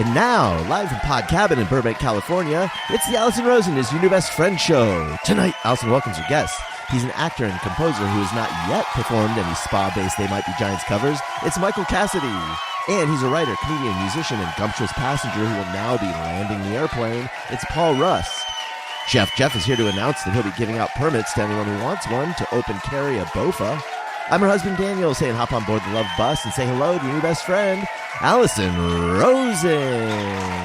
And now, live from Pod Cabin in Burbank, California, it's the Allison Rosen is Your New Best Friend show. Tonight, Allison welcomes her guest. He's an actor and composer who has not yet performed any spa-based They Might Be Giants covers. It's Michael Cassady. And he's a writer, comedian, musician, and gumptious passenger who will now be landing the airplane. It's Paul Rust. Chef Jeff is here to announce that he'll be giving out permits to anyone who wants one to open carry a BOFA. I'm her husband Daniel, saying hop on board the Love Bus and say hello to your new best friend, Allison Rosen.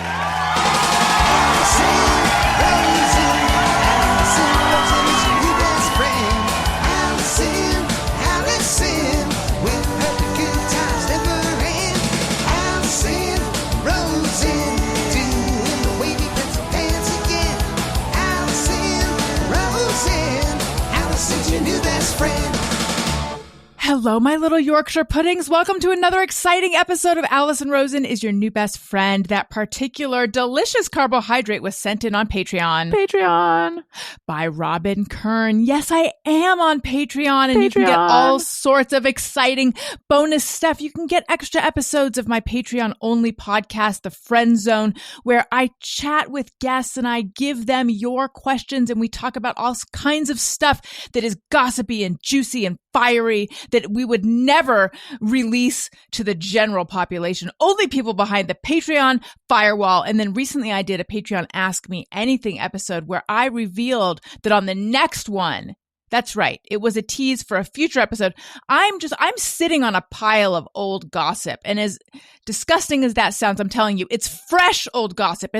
Hello, my little Yorkshire puddings. Welcome to another exciting episode of Allison Rosen is Your New Best Friend. That particular delicious carbohydrate was sent in on Patreon. Patreon. By Robin Kern. Yes, I am on Patreon, and you can get all sorts of exciting bonus stuff. You can get extra episodes of my Patreon-only podcast, The Friend Zone, where I chat with guests and I give them your questions, and we talk about all kinds of stuff that is gossipy and juicy and fiery that we would never release to the general population. Only people behind the Patreon firewall. And then recently I did a Patreon Ask Me Anything episode where I revealed that on the next one, that's right, it was a tease for a future episode. I'm sitting on a pile of old gossip. And as disgusting as that sounds, I'm telling you, it's fresh old gossip.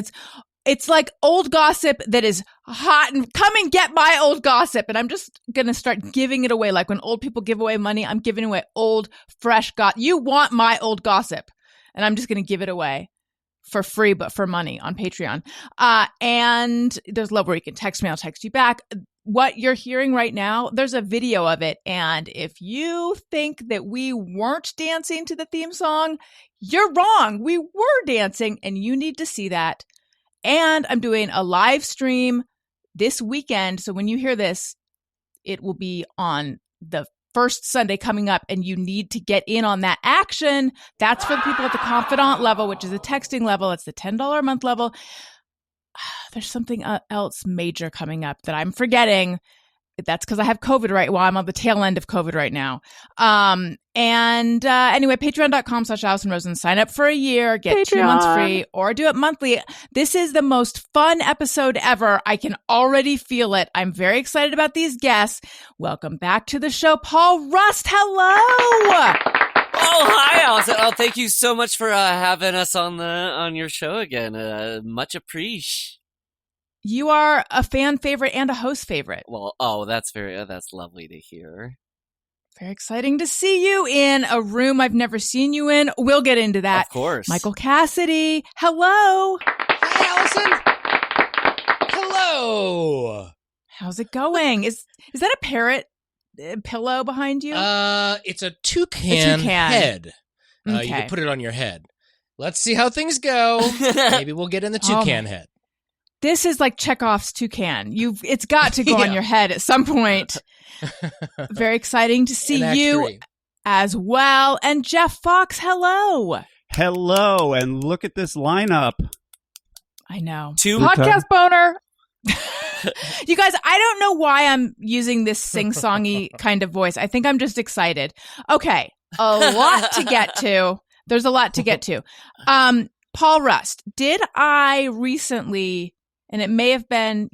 It's like old gossip that is hot and come and get my old gossip. And I'm just going to start giving it away. Like when old people give away money, I'm giving away old, fresh gossip. You want my old gossip. And I'm just going to give it away for free, but for money on Patreon. And there's love where you can text me. I'll text you back. What you're hearing right now, there's a video of it. And if you think that we weren't dancing to the theme song, you're wrong. We were dancing and you need to see that. And I'm doing a live stream this weekend. So when you hear this, it will be on the first Sunday coming up, and you need to get in on that action. That's for the people at the confidant level, which is the texting level. It's the $10 a month level. There's something else major coming up that I'm forgetting. That's because I have COVID I'm on the tail end of COVID right now. Anyway, patreon.com/Allison Rosen. Sign up for a year, get Patreon. 2 months free, or do it monthly. This is the most fun episode ever. I can already feel it. I'm very excited about these guests. Welcome back to the show, Paul Rust. Hello. Oh, hi, Allison. Oh, thank you so much for having us on your show again. Much appreciated. You are a fan favorite and a host favorite. Well, that's lovely to hear. Very exciting to see you in a room I've never seen you in. We'll get into that. Of course. Michael Cassady. Hello. Hi, Allison. Hello. How's it going? Is that a parrot pillow behind you? It's a toucan head. Okay. You can put it on your head. Let's see how things go. Maybe we'll get in the toucan head. This is like Chekhov's toucan. It's got to go on your head at some point. Very exciting to see you as well. And Jeff Fox, hello. Hello, and look at this lineup. I know. Podcast boner. You guys, I don't know why I'm using this sing-songy kind of voice. I think I'm just excited. Okay, a lot to get to. There's a lot to get to. Paul Rust, did I recently... And it may have been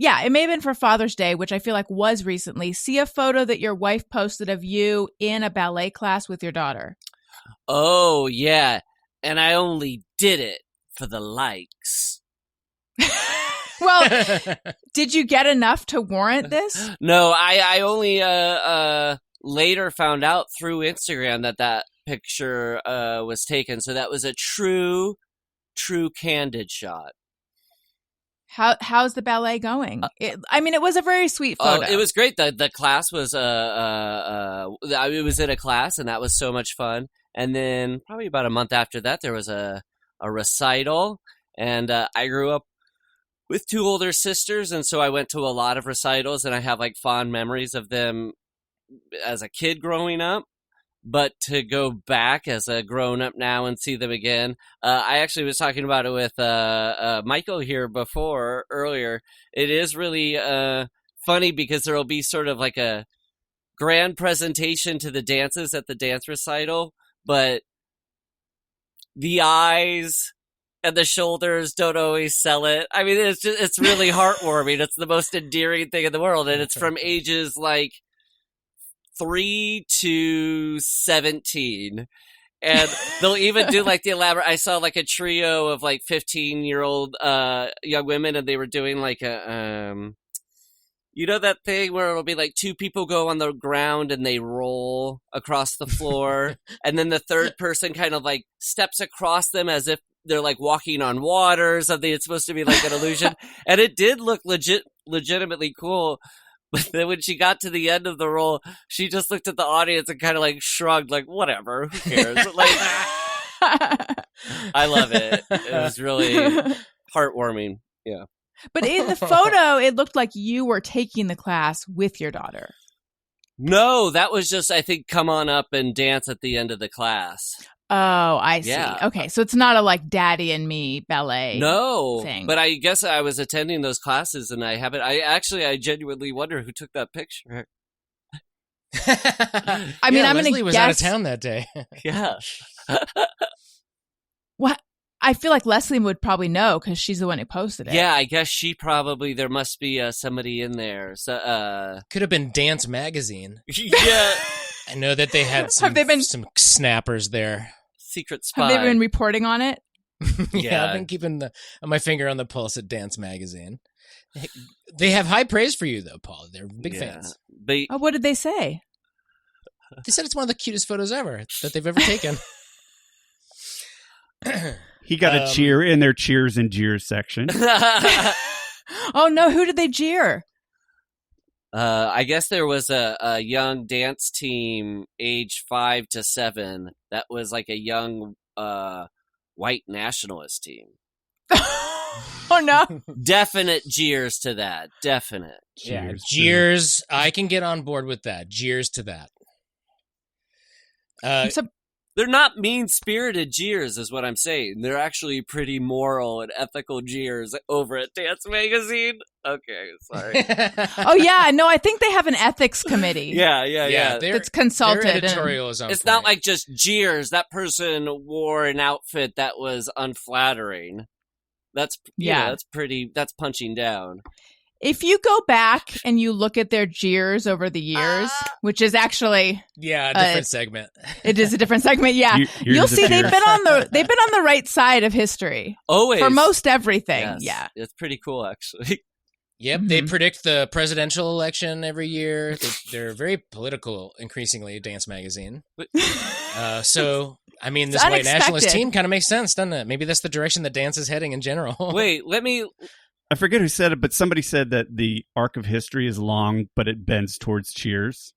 for Father's Day, which I feel like was recently, see a photo that your wife posted of you in a ballet class with your daughter. Oh, yeah. And I only did it for the likes. Well, did you get enough to warrant this? No, I only later found out through Instagram that picture was taken. So that was a true candid shot. How's the ballet going? It was a very sweet photo. It was great. The class was it was in a class, and that was so much fun. And then probably about a month after that, there was a recital, and I grew up with 2 older sisters, and so I went to a lot of recitals, and I have like fond memories of them as a kid growing up. but to go back as a grown-up now and see them again. I actually was talking about it with Michael here earlier. It is really funny because there will be sort of like a grand presentation to the dances at the dance recital, but the eyes and the shoulders don't always sell it. I mean, it's really heartwarming. It's the most endearing thing in the world, and it's from ages like 3 to 17. And they'll even do like the elaborate. I saw like a trio of like 15-year-old young women, and they were doing like a you know that thing where it'll be like two people go on the ground and they roll across the floor, and then the third person kind of like steps across them as if they're like walking on water or something. It's supposed to be like an illusion, and it did look legitimately cool. But then when she got to the end of the roll, she just looked at the audience and kind of like shrugged, like, whatever, who cares? Like, I love it. It was really heartwarming. Yeah. But in the photo, it looked like you were taking the class with your daughter. No, that was just, I think, come on up and dance at the end of the class. Oh, I see. Yeah. Okay, so it's not a like Daddy and Me ballet. No, thing. But I guess I was attending those classes and I haven't. I genuinely wonder who took that picture. I mean, I'm going to guess. was out of town that day. Yeah. What? I feel like Leslie would probably know because she's the one who posted it. Yeah, I guess there must be somebody in there. So, could have been Dance Magazine. Yeah. I know that they had some snappers there. Secret spy. Have they been reporting on it? Yeah, I've been keeping my finger on the pulse at Dance Magazine. They have high praise for you, though, Paul. They're big fans. But, what did they say? They said it's one of the cutest photos ever that they've ever taken. He got a cheer in their cheers and jeers section. Oh, no. Who did they jeer? I guess there was a young dance team age 5 to 7 that was like a young white nationalist team. Oh, no. Definite jeers to that. Definite. Yeah, jeers. I can get on board with that. Jeers to that. They're not mean-spirited jeers, is what I'm saying. They're actually pretty moral and ethical jeers over at Dance Magazine. Okay, sorry. Oh, yeah. No, I think they have an ethics committee. Yeah. That's consulted. Their editorial is on It's point. not like just jeers. That person wore an outfit that was unflattering. That's that's punching down. If you go back and you look at their jeers over the years, which is actually a different segment. It is a different segment. Yeah, you'll see they've been on the right side of history always for most everything. Yes. Yeah, it's pretty cool actually. Yep, They predict the presidential election every year. They're very political, increasingly. Dance Magazine. So I mean, this white nationalist team kind of makes sense, doesn't it? Maybe that's the direction that dance is heading in general. Wait, I forget who said it, but somebody said that the arc of history is long, but it bends towards cheers.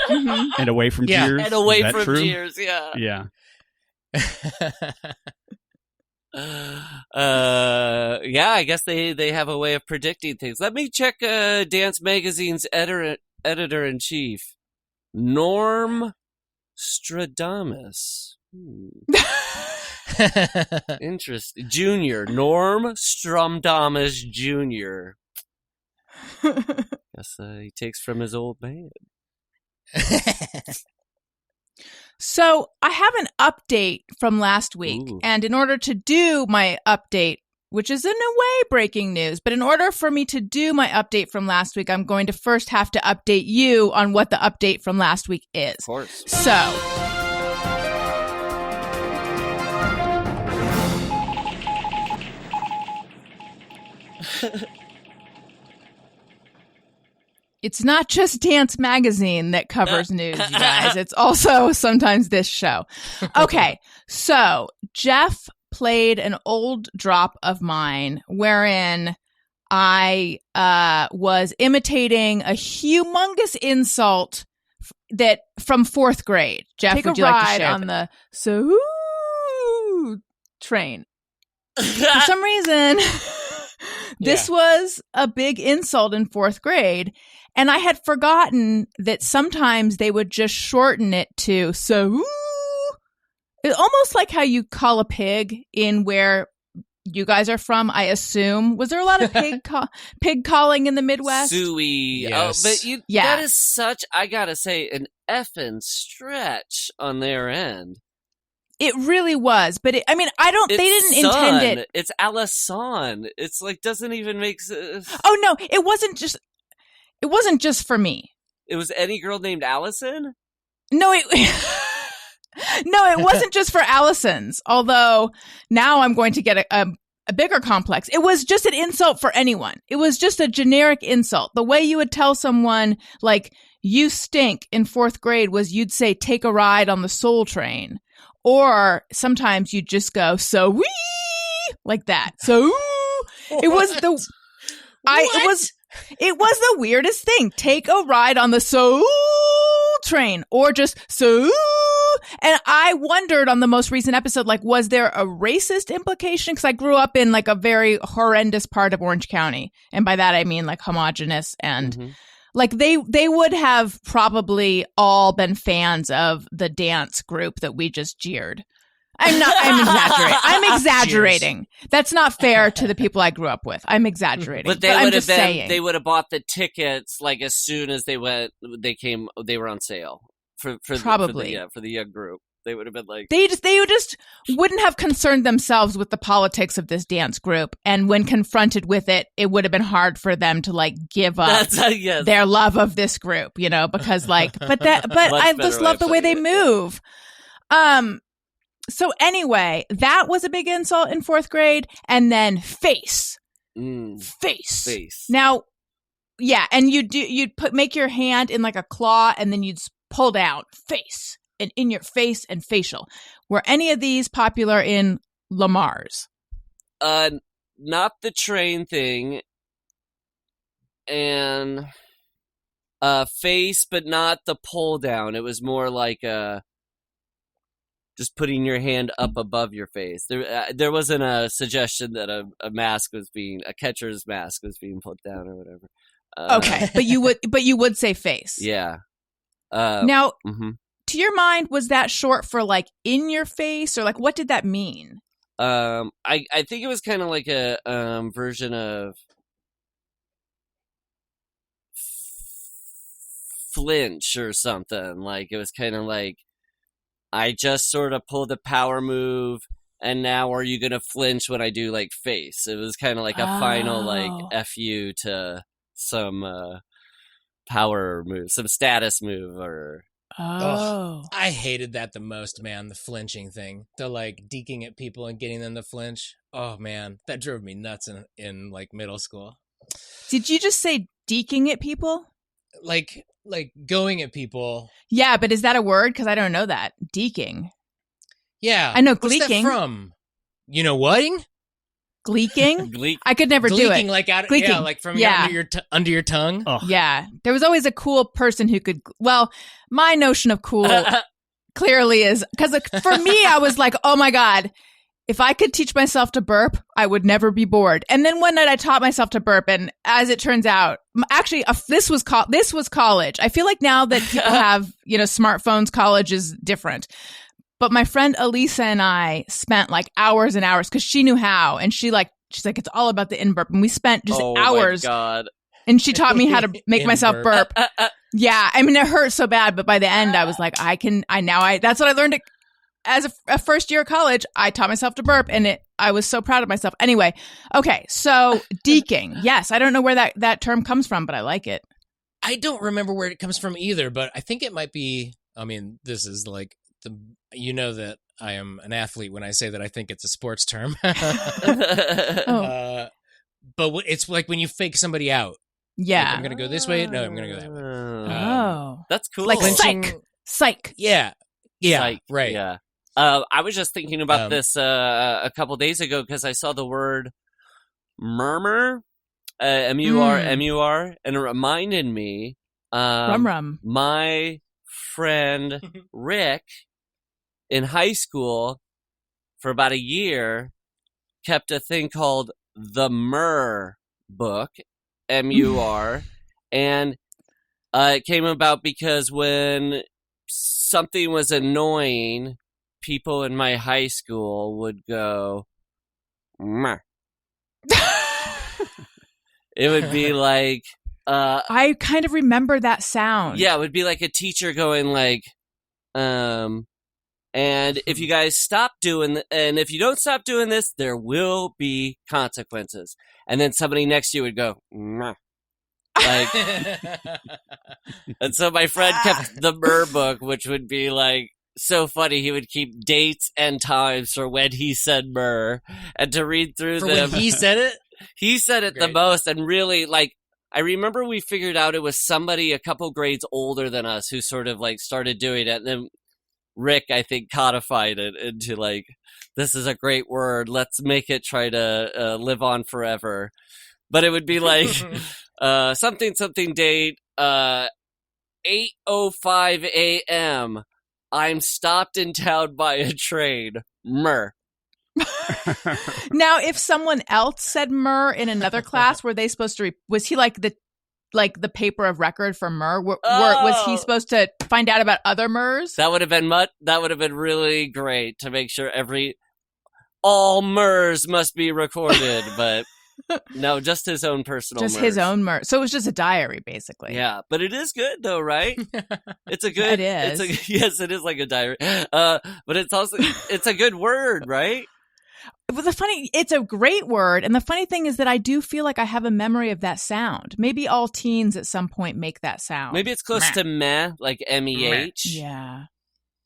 And away from cheers. And away from true? cheers, yeah. Yeah. I guess they have a way of predicting things. Let me check Dance Magazine's editor-in-chief, Norm Stradamus. Interesting. Junior. Norm Stradamus Jr. Guess he takes from his old man. So I have an update from last week. Ooh. And in order to do my update, which is in a way breaking news, but in order for me to do my update from last week, I'm going to first have to update you on what the update from last week is. Of course. So it's not just Dance Magazine that covers news, you guys. It's also sometimes this show. Okay, so Jeff played an old drop of mine wherein I was imitating a humongous insult that from 4th grade. Jeff, Take would a you like to ride share on that? the train. For some reason, this was a big insult in 4th grade. And I had forgotten that sometimes they would just shorten it to so. It's almost like how you call a pig in where you guys are from, I assume. Was there a lot of pig calling in the Midwest? Suey. Yes. Oh, but that is such, I gotta say, an effing stretch on their end. It really was, but they didn't intend it. It's Allison. It's like, doesn't even make sense. Oh no, it wasn't just for me. It was any girl named Allison? No, no, it wasn't just for Allisons, although now I'm going to get a bigger complex. It was just an insult for anyone. It was just a generic insult. The way you would tell someone, like, you stink in 4th grade was you'd say, take a ride on the Soul Train. Or sometimes you'd just go, so wee, like that. So it was it was the weirdest thing. Take a ride on the Soul Train, or just so. And I wondered on the most recent episode, like, was there a racist implication? Because I grew up in like a very horrendous part of Orange County, and by that I mean like homogenous and like they would have probably all been fans of the dance group that we just jeered. I'm exaggerating. I'm exaggerating. That's not fair to the people I grew up with. I'm exaggerating. But they would have bought the tickets like as soon as they were on sale for the young group. They would have been like they just wouldn't have concerned themselves with the politics of this dance group, and when confronted with it, it would have been hard for them to like give up their love of this group, because like but I just love the way they move. So anyway, that was a big insult in 4th grade, and then face. Now, yeah, and you'd make your hand in like a claw, and then you'd pull down face. And in your face and facial. Were any of these popular in Lamar's? Not the train thing. And face, but not the pull down. It was more like just putting your hand up above your face. There wasn't a suggestion that a catcher's mask was being pulled down or whatever. Okay, but you would say face. Yeah. Now. To your mind, was that short for like in your face, or like what did that mean? I think it was kind of like a version of flinch or something. Like it was kind of like I just sort of pulled a power move, and now are you gonna flinch when I do like face? It was kind of like a final like FU to some power move, some status move, or. Oh, I hated that the most, man. The flinching thing, the like deking at people and getting them to flinch. Oh man, that drove me nuts in like middle school. Did you just say deking at people? Like going at people. Yeah, but is that a word? Because I don't know that. Deking. Yeah, I know gleeking. What's that from? You know what? Gleeking? I could never do it. Like out, Gleeking. Yeah, like from under your tongue. Oh. Yeah, there was always a cool person who could. Well, my notion of cool clearly is because for me, I was like, oh my god, if I could teach myself to burp, I would never be bored. And then one night, I taught myself to burp, and as it turns out, actually, this was college. I feel like now that people have smartphones, college is different. But my friend Elisa and I spent like hours and hours because she knew how, and she's like, it's all about the in burp, and we spent just hours. Oh my god! And she taught me how to make myself burp. Yeah, I mean it hurt so bad, but by the end I was like, that's what I learned as a first year of college. I taught myself to burp, and I was so proud of myself. Anyway, okay, so deking. Yes, I don't know where that term comes from, but I like it. I don't remember where it comes from either, but I think it might be. I mean, this is like that I am an athlete when I say that I think it's a sports term. But it's like when you fake somebody out. Yeah. Like, I'm going to go this way. No, I'm going to go that way. That's cool. Like psych. Yeah. Yeah. Psych. Right. Yeah. I was just thinking about this a couple days ago because I saw the word murmur, M-U-R, and it reminded me rum. My friend Rick in high school for about a year kept a thing called the Murr book, M-U-R, and It came about because when something was annoying, people in my high school would go, meh. It would be like... I kind of remember that sound. Yeah, it would be like a teacher going like, and if you guys stop doing, and if you don't stop doing this, there will be consequences. And then somebody next to you would go, meh. Like, and so my friend kept the Murr book, which would be like so funny. He would keep dates and times for when he said Murr, and to read through For them. when he said it? He said it Great. the most, and really, like, I remember we figured out it was somebody a couple grades older than us who sort of like started doing it, and then Rick, I think, codified it into like, this is a great word. Let's make it try to live on forever. But it would be like something date 8:05 a.m. I'm stopped in town by a train. Murr. Now, if someone else said Murr in another class, were they supposed to? Was he like the paper of record for Murr? Was he supposed to find out about other Murrs? That would have been really great to make sure all Murrs must be recorded, but no, just his own personal. Just Murrs. his own Murr. So it was just a diary, basically. Yeah, but it is good though, right? It's a good. It is. Yes, it is like a diary. But it's a good word, right? But it's a great word. And the funny thing is that I do feel like I have a memory of that sound. Maybe all teens at some point make that sound. Maybe it's close to meh, like MEH. Yeah.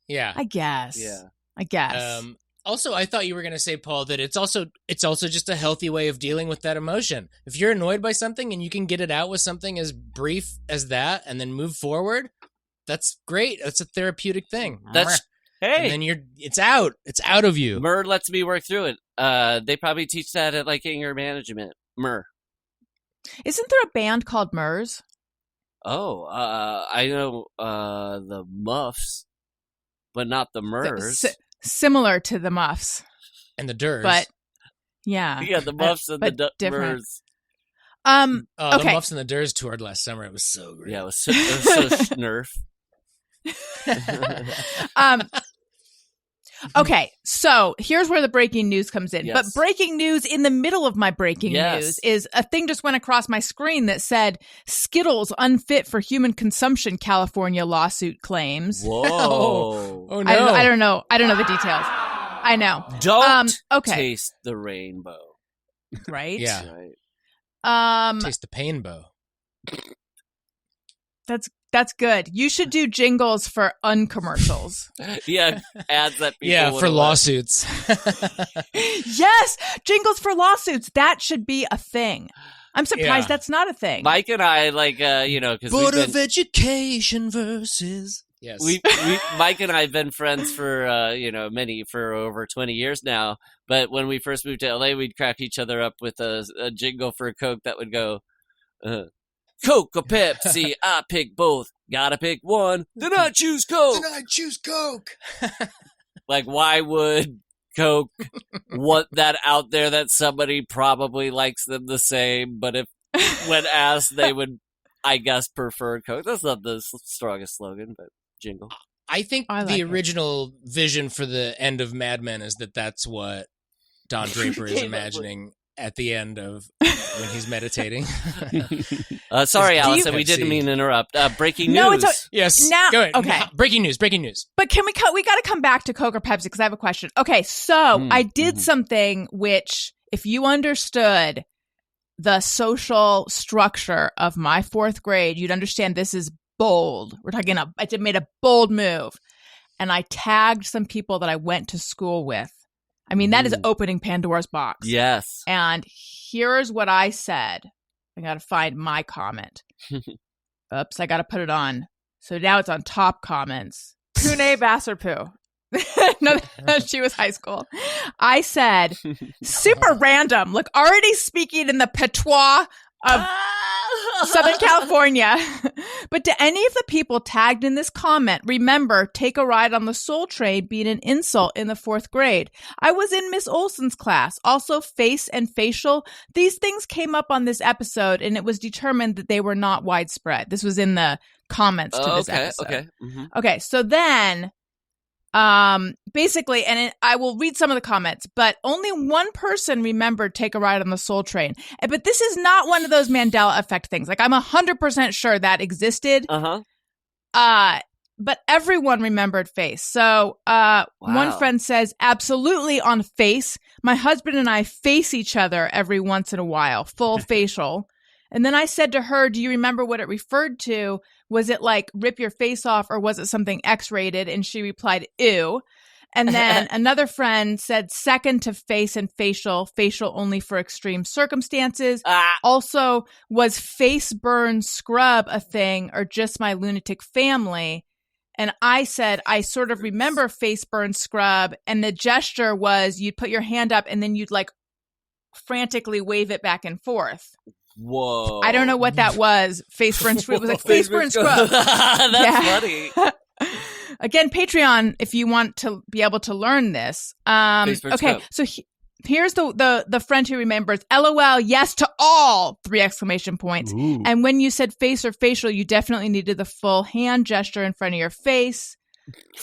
Yeah. I guess. Yeah. I guess. Also, I thought you were going to say, Paul, that it's also just a healthy way of dealing with that emotion. If you're annoyed by something and you can get it out with something as brief as that and then move forward, that's great. That's a therapeutic thing. Hey. And then it's out. It's out of you. Murr lets me work through it. They probably teach that at like anger management. Murr. Isn't there a band called Murs? Oh, I know the Muffs, but not the Murrs. Similar to the Muffs. And the Durs. But, yeah. Yeah, the Muffs and the different. Murrs. Okay. The Muffs and the Durs toured last summer. It was so great. Yeah, it was so snurf. Okay, so here's where the breaking news comes in. Yes. But breaking news in the middle of my breaking news is a thing just went across my screen that said Skittles unfit for human consumption, California lawsuit claims. Whoa. Oh no. I don't know. I don't know the details. I know. Don't okay. taste the rainbow. Right? Yeah. Right. Taste the painbow. That's good. You should do jingles for uncommercials. Yeah, ads that people Yeah, would for like. lawsuits. Yes, jingles for lawsuits. That should be a thing. I'm surprised that's not a thing. Mike and I, like, because Board of Education versus... Yes. Mike and I have been friends for, for over 20 years now. But when we first moved to LA, we'd crack each other up with a jingle for a Coke that would go, Coke or Pepsi, I pick both. Gotta pick one. Then I choose Coke. Then I choose Coke. Like, why would Coke want that out there that somebody probably likes them the same, but if when asked, they would, I guess, prefer Coke? That's not the strongest slogan, but jingle. I think the original vision for the end of Mad Men is that's what Don Draper is imagining at the end of when he's meditating. Sorry, Allison, we didn't mean to interrupt. Breaking news. No, it's yes. now. Go ahead. Okay. Breaking news. But can we got to come back to Coke or Pepsi because I have a question. Okay, so I did something which, if you understood the social structure of my fourth grade, you'd understand this is bold. I made a bold move, and I tagged some people that I went to school with. I mean, that is opening Pandora's box. Yes. And here's what I said. I got to find my comment. Oops, I got to put it on. So now it's on top comments. Pune Basarpoo. No, she was high school. I said, super random, like already speaking in the patois of Southern California. But to any of the people tagged in this comment, remember, take a ride on the Soul Train being an insult in the fourth grade. I was in Miss Olson's class. Also, face and facial. These things came up on this episode, and it was determined that they were not widespread. This was in the comments to this episode. Okay. Mm-hmm. Okay, so then, basically, I will read some of the comments, but only one person remembered Take a Ride on the Soul Train. But this is not one of those Mandela effect things. Like, I'm 100% sure that existed. But everyone remembered Face. So, one friend says, absolutely on Face. My husband and I face each other every once in a while, full facial. And then I said to her, do you remember what it referred to? Was it like rip your face off or was it something X-rated? And she replied, ew. And then another friend said second to face and facial only for extreme circumstances. Also, was face burn scrub a thing or just my lunatic family? And I said, I sort of remember face burn scrub. And the gesture was you'd put your hand up and then you'd like frantically wave it back and forth. Whoa. I don't know what that was. Face burn scrub. It was like face burn scrub. That's funny. Again, Patreon, if you want to be able to learn this. Okay, scrub. So here's the friend who remembers. LOL, yes to all! 3 exclamation points. Ooh. And when you said face or facial, you definitely needed the full hand gesture in front of your face.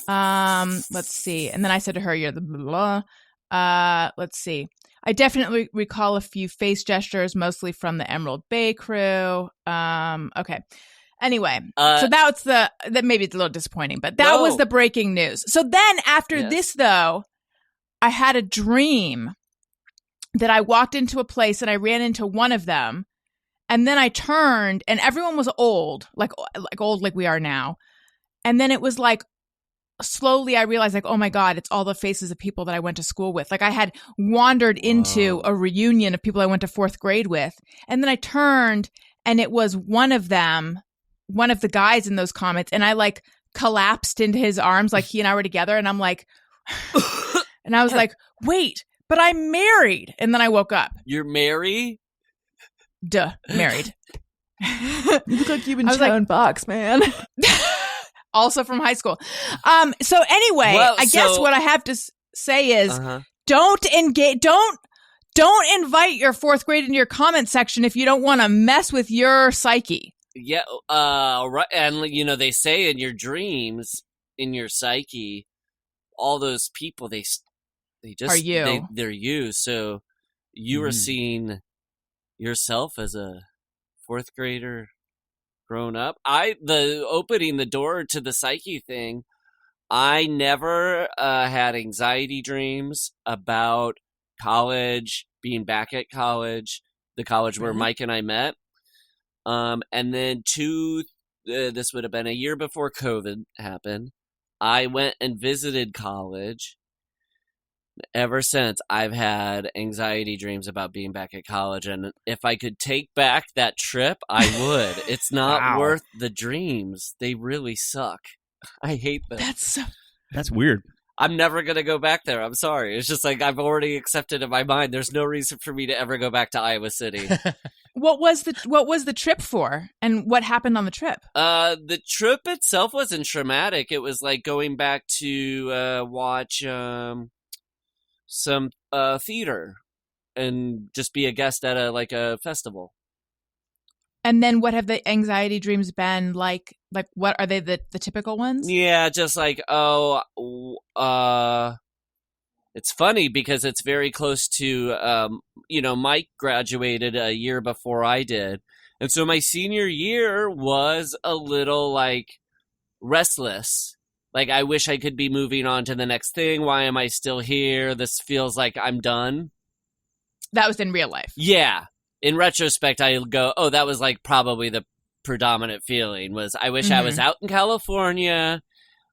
Let's see. And then I said to her, you're the blah, blah. Let's see. I definitely recall a few face gestures, mostly from the Emerald Bay crew. Okay. Anyway, so that maybe it's a little disappointing, but that was the breaking news. So then after this, though, I had a dream that I walked into a place and I ran into one of them, and then I turned and everyone was old, like old like we are now. And then it was like, slowly I realized like, oh my God, it's all the faces of people that I went to school with. Like I had wandered into a reunion of people I went to 4th grade with. And then I turned and it was one of them, one of the guys in those comments. And I like collapsed into his arms. Like he and I were together and I'm like, and I was like, wait, but I'm married. And then I woke up. You're married? Duh, married. You look like you've been showing box, man. Also from high school. So anyway, I guess what I have to say is don't engage, don't invite your 4th grade into your comment section if you don't want to mess with your psyche. Yeah, right. And you know, they say in your dreams, in your psyche, all those people they just are you. They're you. So you were seeing yourself as a 4th grader grown up. Opening the door to the psyche thing, I never had anxiety dreams about college, being back at college, the college where Mike and I met. And then this would have been a year before COVID happened. I went and visited college. Ever since, I've had anxiety dreams about being back at college, and if I could take back that trip, I would. It's not worth the dreams. They really suck. I hate them. That's weird. I'm never going to go back there. I'm sorry. It's just like I've already accepted in my mind. There's no reason for me to ever go back to Iowa City. What was the trip for, and what happened on the trip? The trip itself wasn't traumatic. It was like going back to watch some theater and just be a guest at a festival. And then what have the anxiety dreams been like? Like what are they the typical ones? Yeah, just like it's funny because it's very close to Mike graduated a year before I did. And so my senior year was a little like restless. Like, I wish I could be moving on to the next thing. Why am I still here? This feels like I'm done. That was in real life. Yeah. In retrospect, I go, oh, that was like probably the predominant feeling was I wish I was out in California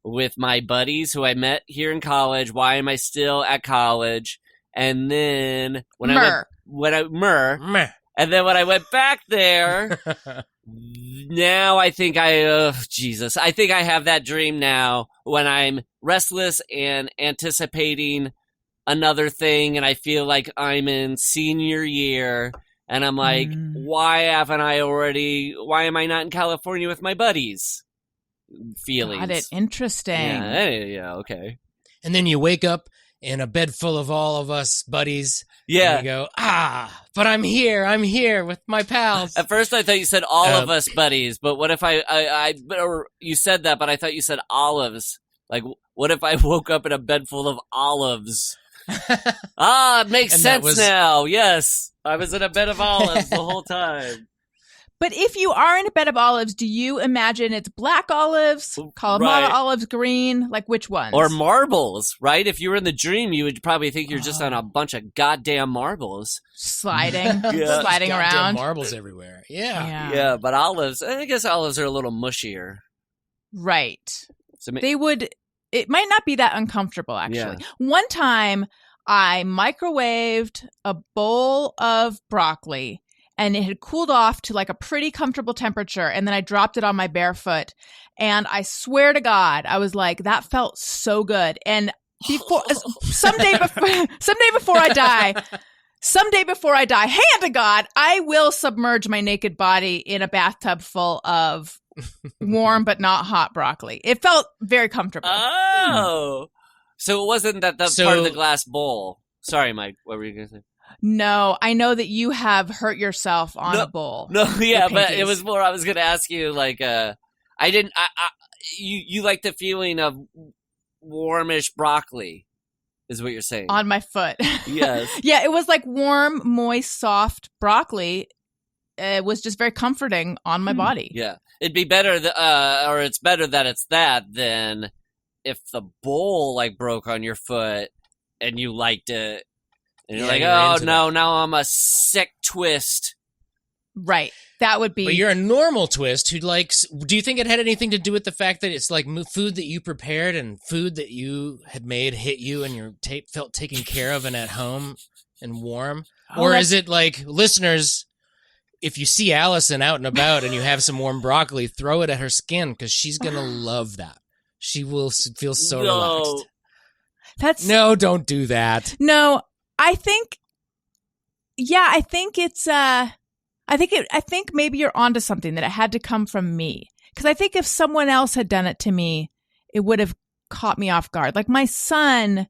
with my buddies who I met here in college. Why am I still at college? And then when I went back there, now I think I think I have that dream now when I'm restless and anticipating another thing, and I feel like I'm in senior year, and I'm like, why am I not in California with my buddies? Feelings. Got it. Interesting. Yeah, okay. And then you wake up in a bed full of all of us buddies. Yeah. And you go, but I'm here with my pals. At first I thought you said all of us buddies, but what if or you said that, but I thought you said olives. Like, what if I woke up in a bed full of olives? It makes sense now. Yes. I was in a bed of olives the whole time. But if you are in a bed of olives, do you imagine it's black olives, Kalamata olives, green? Like, which ones? Or marbles, right? If you were in the dream, you would probably think you're just on a bunch of goddamn marbles. Sliding Yeah. sliding around. Marbles everywhere. Yeah. Yeah, but olives, I guess olives are a little mushier. Right. So, It might not be that uncomfortable, actually. Yeah. One time, I microwaved a bowl of broccoli, and it had cooled off to like a pretty comfortable temperature, and then I dropped it on my bare foot, and I swear to God, I was like, that felt so good. And someday before I die, hand to God, I will submerge my naked body in a bathtub full of warm but not hot broccoli. It felt very comfortable. Oh. So it wasn't that part of the glass bowl. Sorry, Mike. What were you going to say? No, I know that you have hurt yourself on a bowl. No, yeah, but it was more, I was going to ask you, like, you like the feeling of warmish broccoli, is what you're saying. On my foot. Yes. Yeah, it was like warm, moist, soft broccoli. It was just very comforting on my body. Yeah. It'd be better, or it's better that it's that than if the bowl, like, broke on your foot and you liked it. And you're like, oh, no, now I'm a sick twist. Right. That would be... But you're a normal twist who likes... Do you think it had anything to do with the fact that it's like food that you prepared and food that you had made hit you and you felt taken care of and at home and warm? Or is it like, listeners, if you see Allison out and about and you have some warm broccoli, throw it at her skin because she's going to love that. She will feel so relaxed. No, don't do that. No, I think it's, I think maybe you're onto something, that it had to come from me. Because I think if someone else had done it to me, it would have caught me off guard. Like my son,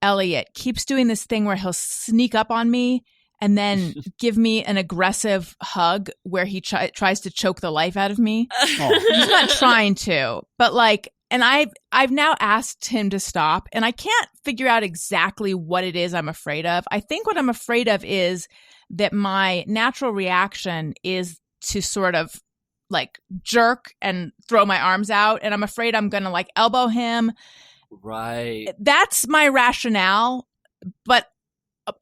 Elliot, keeps doing this thing where he'll sneak up on me and then give me an aggressive hug where he tries to choke the life out of me. Oh. He's not trying to, but like, and I've now asked him to stop, and I can't figure out exactly what it is I'm afraid of. I think what I'm afraid of is that my natural reaction is to sort of like jerk and throw my arms out, and I'm afraid I'm going to like elbow him. Right. That's my rationale, but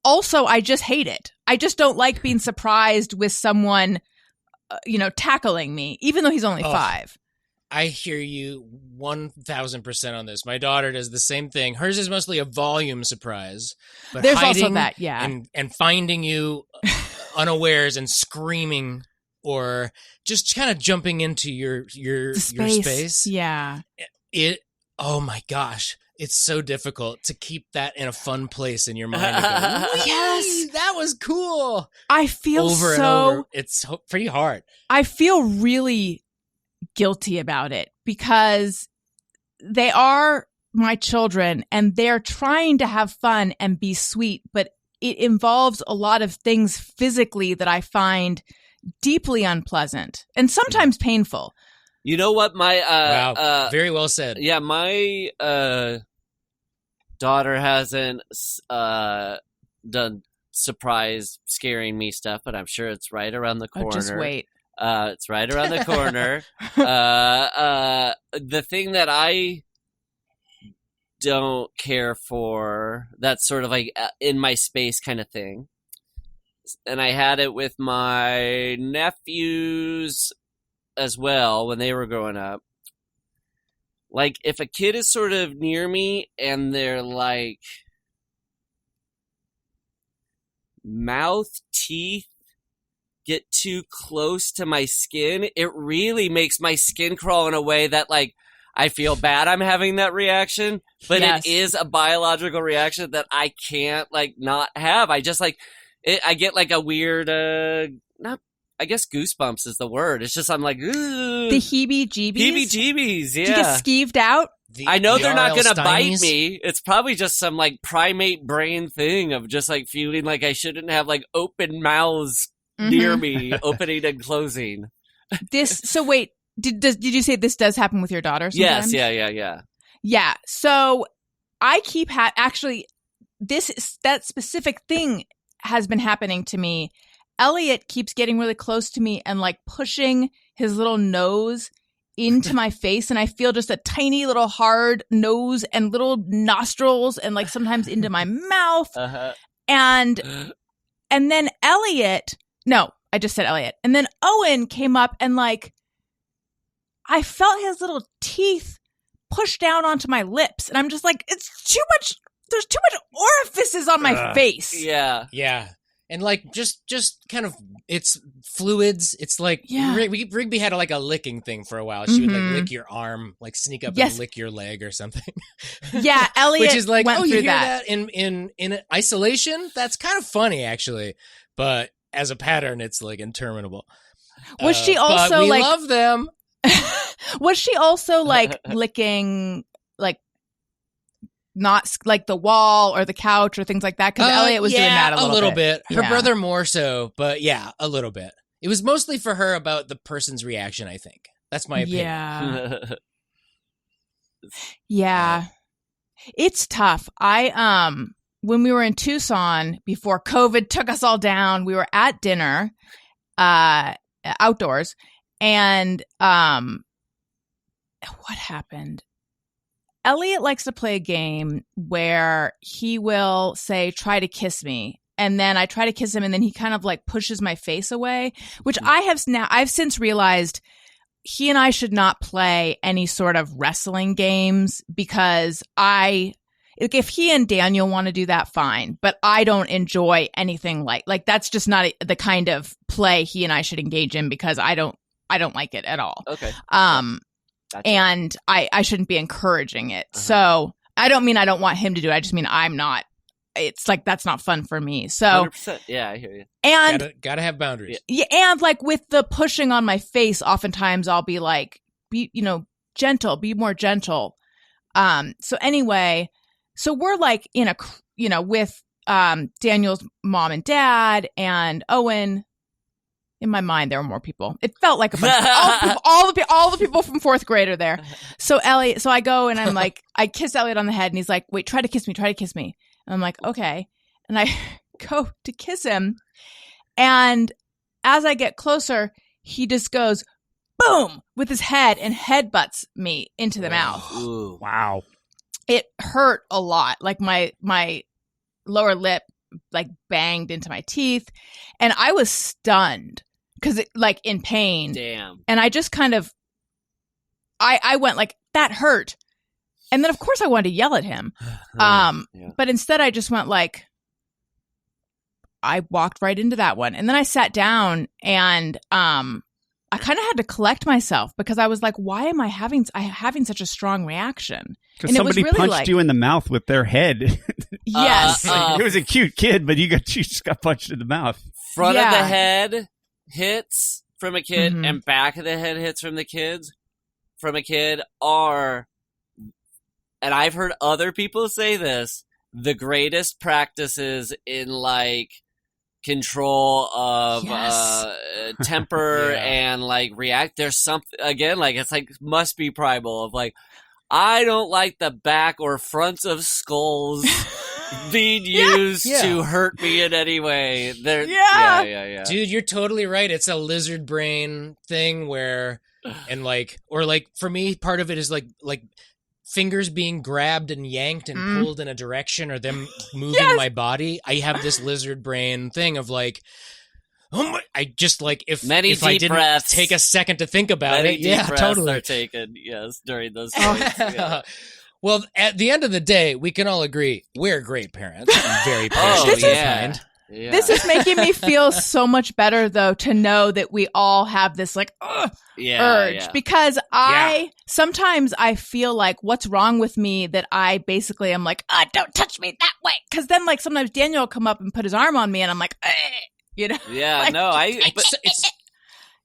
also I just hate it. I just don't like being surprised with someone, tackling me, even though he's only 5. I hear you 1,000% on this. My daughter does the same thing. Hers is mostly a volume surprise. But there's also that, yeah. And finding you unawares and screaming or just kind of jumping into your space. Yeah. Oh my gosh. It's so difficult to keep that in a fun place in your mind. Yes, that was cool. I feel over and over. It's pretty hard. I feel really guilty about it because they are my children and they're trying to have fun and be sweet, but it involves a lot of things physically that I find deeply unpleasant and sometimes painful. You know what? Wow, very well said. Yeah, my daughter hasn't done surprise scaring me stuff, but I'm sure it's right around the corner. Oh, just wait. It's right around the corner. The thing that I don't care for, that's sort of like in my space kind of thing. And I had it with my nephews as well when they were growing up. Like, if a kid is sort of near me and they're like mouth, teeth, get too close to my skin, it really makes my skin crawl in a way that, like, I feel bad I'm having that reaction, but yes. It is a biological reaction that I can't, like, not have. I just, like, I get, like, a weird, I guess goosebumps is the word. It's just, I'm like, ugh. The heebie-jeebies? Heebie-jeebies, yeah. Do you get skeeved out? I know they're not R.L. going to bite Stymies. me. It's probably just some like primate brain thing of just like feeling like I shouldn't have like open mouths near me, opening and closing. So wait, did you say this does happen with your daughter sometimes? Yes, yeah. Yeah. So I keep actually that specific thing has been happening to me. Elliot keeps getting really close to me and like pushing his little nose into my face, and I feel just a tiny little hard nose and little nostrils and like sometimes into my mouth. And then I just said Elliot. And then Owen came up and like I felt his little teeth push down onto my lips, and I'm just like, it's too much. There's too much orifices on my face. Yeah. And like just kind of it's fluids. It's like Rigby had like a licking thing for a while. She would like lick your arm, like sneak up and lick your leg or something. Yeah, Elliot which is like, went you through hear that in isolation? That's kind of funny actually, but as a pattern, it's like interminable. Was she also but we like love them? Was she also like licking like not like the wall or the couch or things like that? Because Elliot was doing that a little bit. Her brother more so, but yeah, a little bit. It was mostly for her about the person's reaction, I think. That's my opinion. Yeah. It's tough. When we were in Tucson before COVID took us all down, we were at dinner outdoors, and what happened? Elliot likes to play a game where he will say, try to kiss me. And then I try to kiss him, and then he kind of like pushes my face away, which I've since realized he and I should not play any sort of wrestling games, because if he and Daniel want to do that, fine. But I don't enjoy anything like that's just not the kind of play he and I should engage in, because I don't like it at all. Okay. Gotcha. And I shouldn't be encouraging it. So I don't mean I don't want him to do it. I just mean I'm not. It's like that's not fun for me. So 100%. Yeah, I hear you. And gotta have boundaries. Yeah, and like with the pushing on my face, oftentimes I'll be like, be gentle, be more gentle. So anyway, so we're like in with Daniel's mom and dad and Owen. In my mind, there were more people. It felt like a bunch of all the people from fourth grade are there. So I go and I'm like, I kiss Elliot on the head, and he's like, wait, try to kiss me. And I'm like, okay. And I go to kiss him. And as I get closer, he just goes, boom, with his head and headbutts me into the mouth. Ooh. Wow. It hurt a lot. Like my lower lip like banged into my teeth, and I was stunned because like in pain. Damn. And I just kind of I went like, that hurt. And then of course I wanted to yell at him. But instead I just went like, I walked right into that one. And then I sat down, and I kind of had to collect myself, because I was like, why am I having such a strong reaction? Because somebody really punched you in the mouth with their head. Yes. It was a cute kid, but you just got punched in the mouth. Front of the head hits from a kid, and back of the head hits from a kid are, and I've heard other people say this, the greatest practices in like control of temper and like react. There's something, again, like it's like must be primal of like, I don't like the back or fronts of skulls being used to hurt me in any way. Yeah. Dude, you're totally right. It's a lizard brain thing where, and like, or like for me, part of it is like fingers being grabbed and yanked and pulled in a direction, or them moving my body. I have this lizard brain thing of like, oh my, I just like, if I didn't take a second to think about it. Yeah, totally. Are taken, yes, during those points. Yeah. Well, at the end of the day, we can all agree we're great parents. I'm very patient and kind. Yeah. This is making me feel so much better, though, to know that we all have this like urge, because sometimes I feel like, what's wrong with me that I basically am like, don't touch me that way, because then like sometimes Daniel will come up and put his arm on me, and I'm like, Yeah, like, no,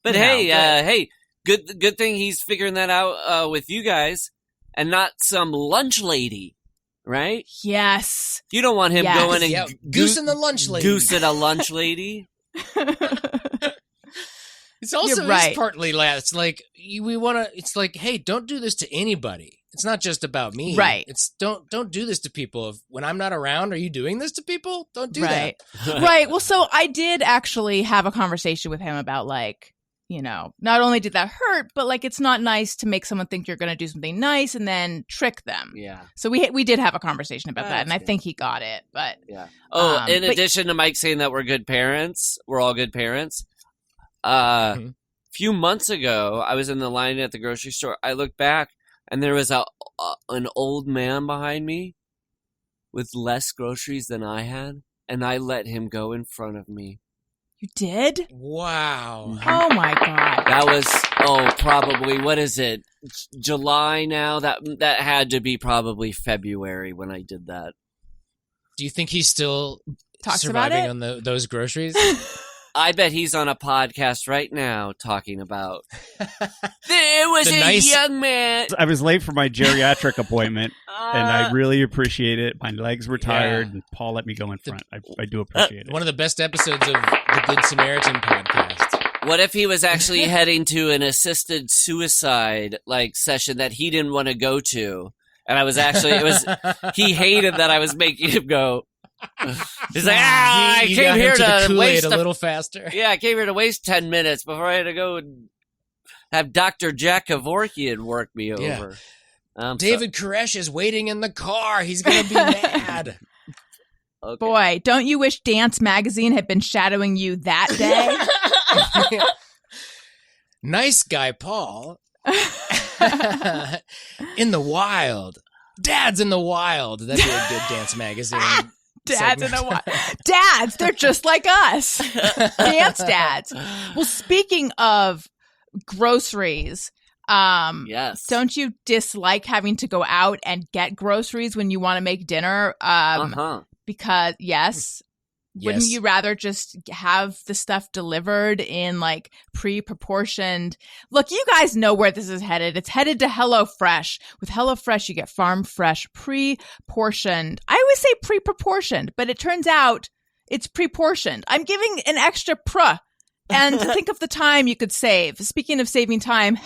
But hey, good thing he's figuring that out with you guys. and not some lunch lady, right? Yes. You don't want him going and goosing the lunch lady. Goosing a lunch lady. It's also right. partly it's like we want to. It's like, hey, don't do this to anybody. It's not just about me, right? It's don't do this to people. When I'm not around, are you doing this to people? Don't do that. Right. Well, so I did actually have a conversation with him about like, you know, not only did that hurt, but like it's not nice to make someone think you're going to do something nice and then trick them. Yeah. So we did have a conversation about that, and I think he got it. But yeah. Oh, in addition to Mike saying that we're good parents, we're all good parents. A few months ago, I was in the line at the grocery store. I looked back, and there was an old man behind me with less groceries than I had, and I let him go in front of me. You did? Wow. Oh my God. That was probably, what is it? July now? That had to be probably February when I did that. Do you think he's still Talks surviving about it? on those groceries? I bet he's on a podcast right now talking about there was young man. I was late for my geriatric appointment, and I really appreciate it. My legs were tired, and Paul let me go in front. I do appreciate it. One of the best episodes of the Good Samaritan podcast. What if he was actually heading to an assisted suicide session that he didn't want to go to, and he hated that I was making him go. He's like, I came here to waste a little faster. Yeah, I came here to waste 10 minutes before I had to go and have Dr. Jack Kevorkian work me over. David Koresh is waiting in the car. He's going to be mad. Okay. Boy, don't you wish Dance Magazine had been shadowing you that day? Nice guy, Paul. In the wild. Dad's in the wild. That'd be a good Dance Magazine. Dads in the wild. Dads, they're just like us. Dance dads. Well, speaking of groceries, yes. Don't you dislike having to go out and get groceries when you want to make dinner? Because wouldn't you rather just have the stuff delivered in like pre-proportioned? Look, you guys know where this is headed. It's headed to HelloFresh. With HelloFresh, you get farm fresh, pre-portioned. I always say pre-proportioned, but it turns out it's pre-portioned. I'm giving an extra And think of the time you could save. Speaking of saving time,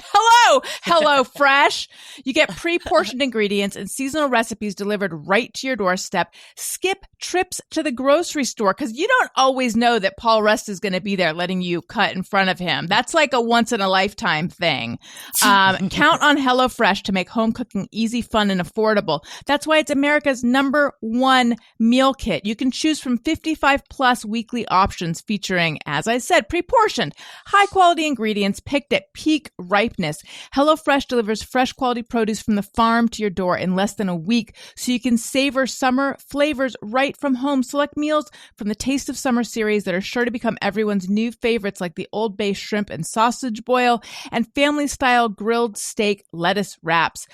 HelloFresh. You get pre-portioned ingredients and seasonal recipes delivered right to your doorstep. Skip trips to the grocery store because you don't always know that Paul Rust is going to be there letting you cut in front of him. That's like a once-in-a-lifetime thing. Count on HelloFresh to make home cooking easy, fun, and affordable. That's why it's America's #1 meal kit. You can choose from 55-plus weekly options featuring, as I said, pre-portioned, high-quality ingredients picked at peak ripeness. HelloFresh delivers fresh quality produce from the farm to your door in less than a week, so you can savor summer flavors right from home. Select meals from the Taste of Summer series that are sure to become everyone's new favorites, like the Old Bay shrimp and sausage boil and family-style grilled steak lettuce wraps.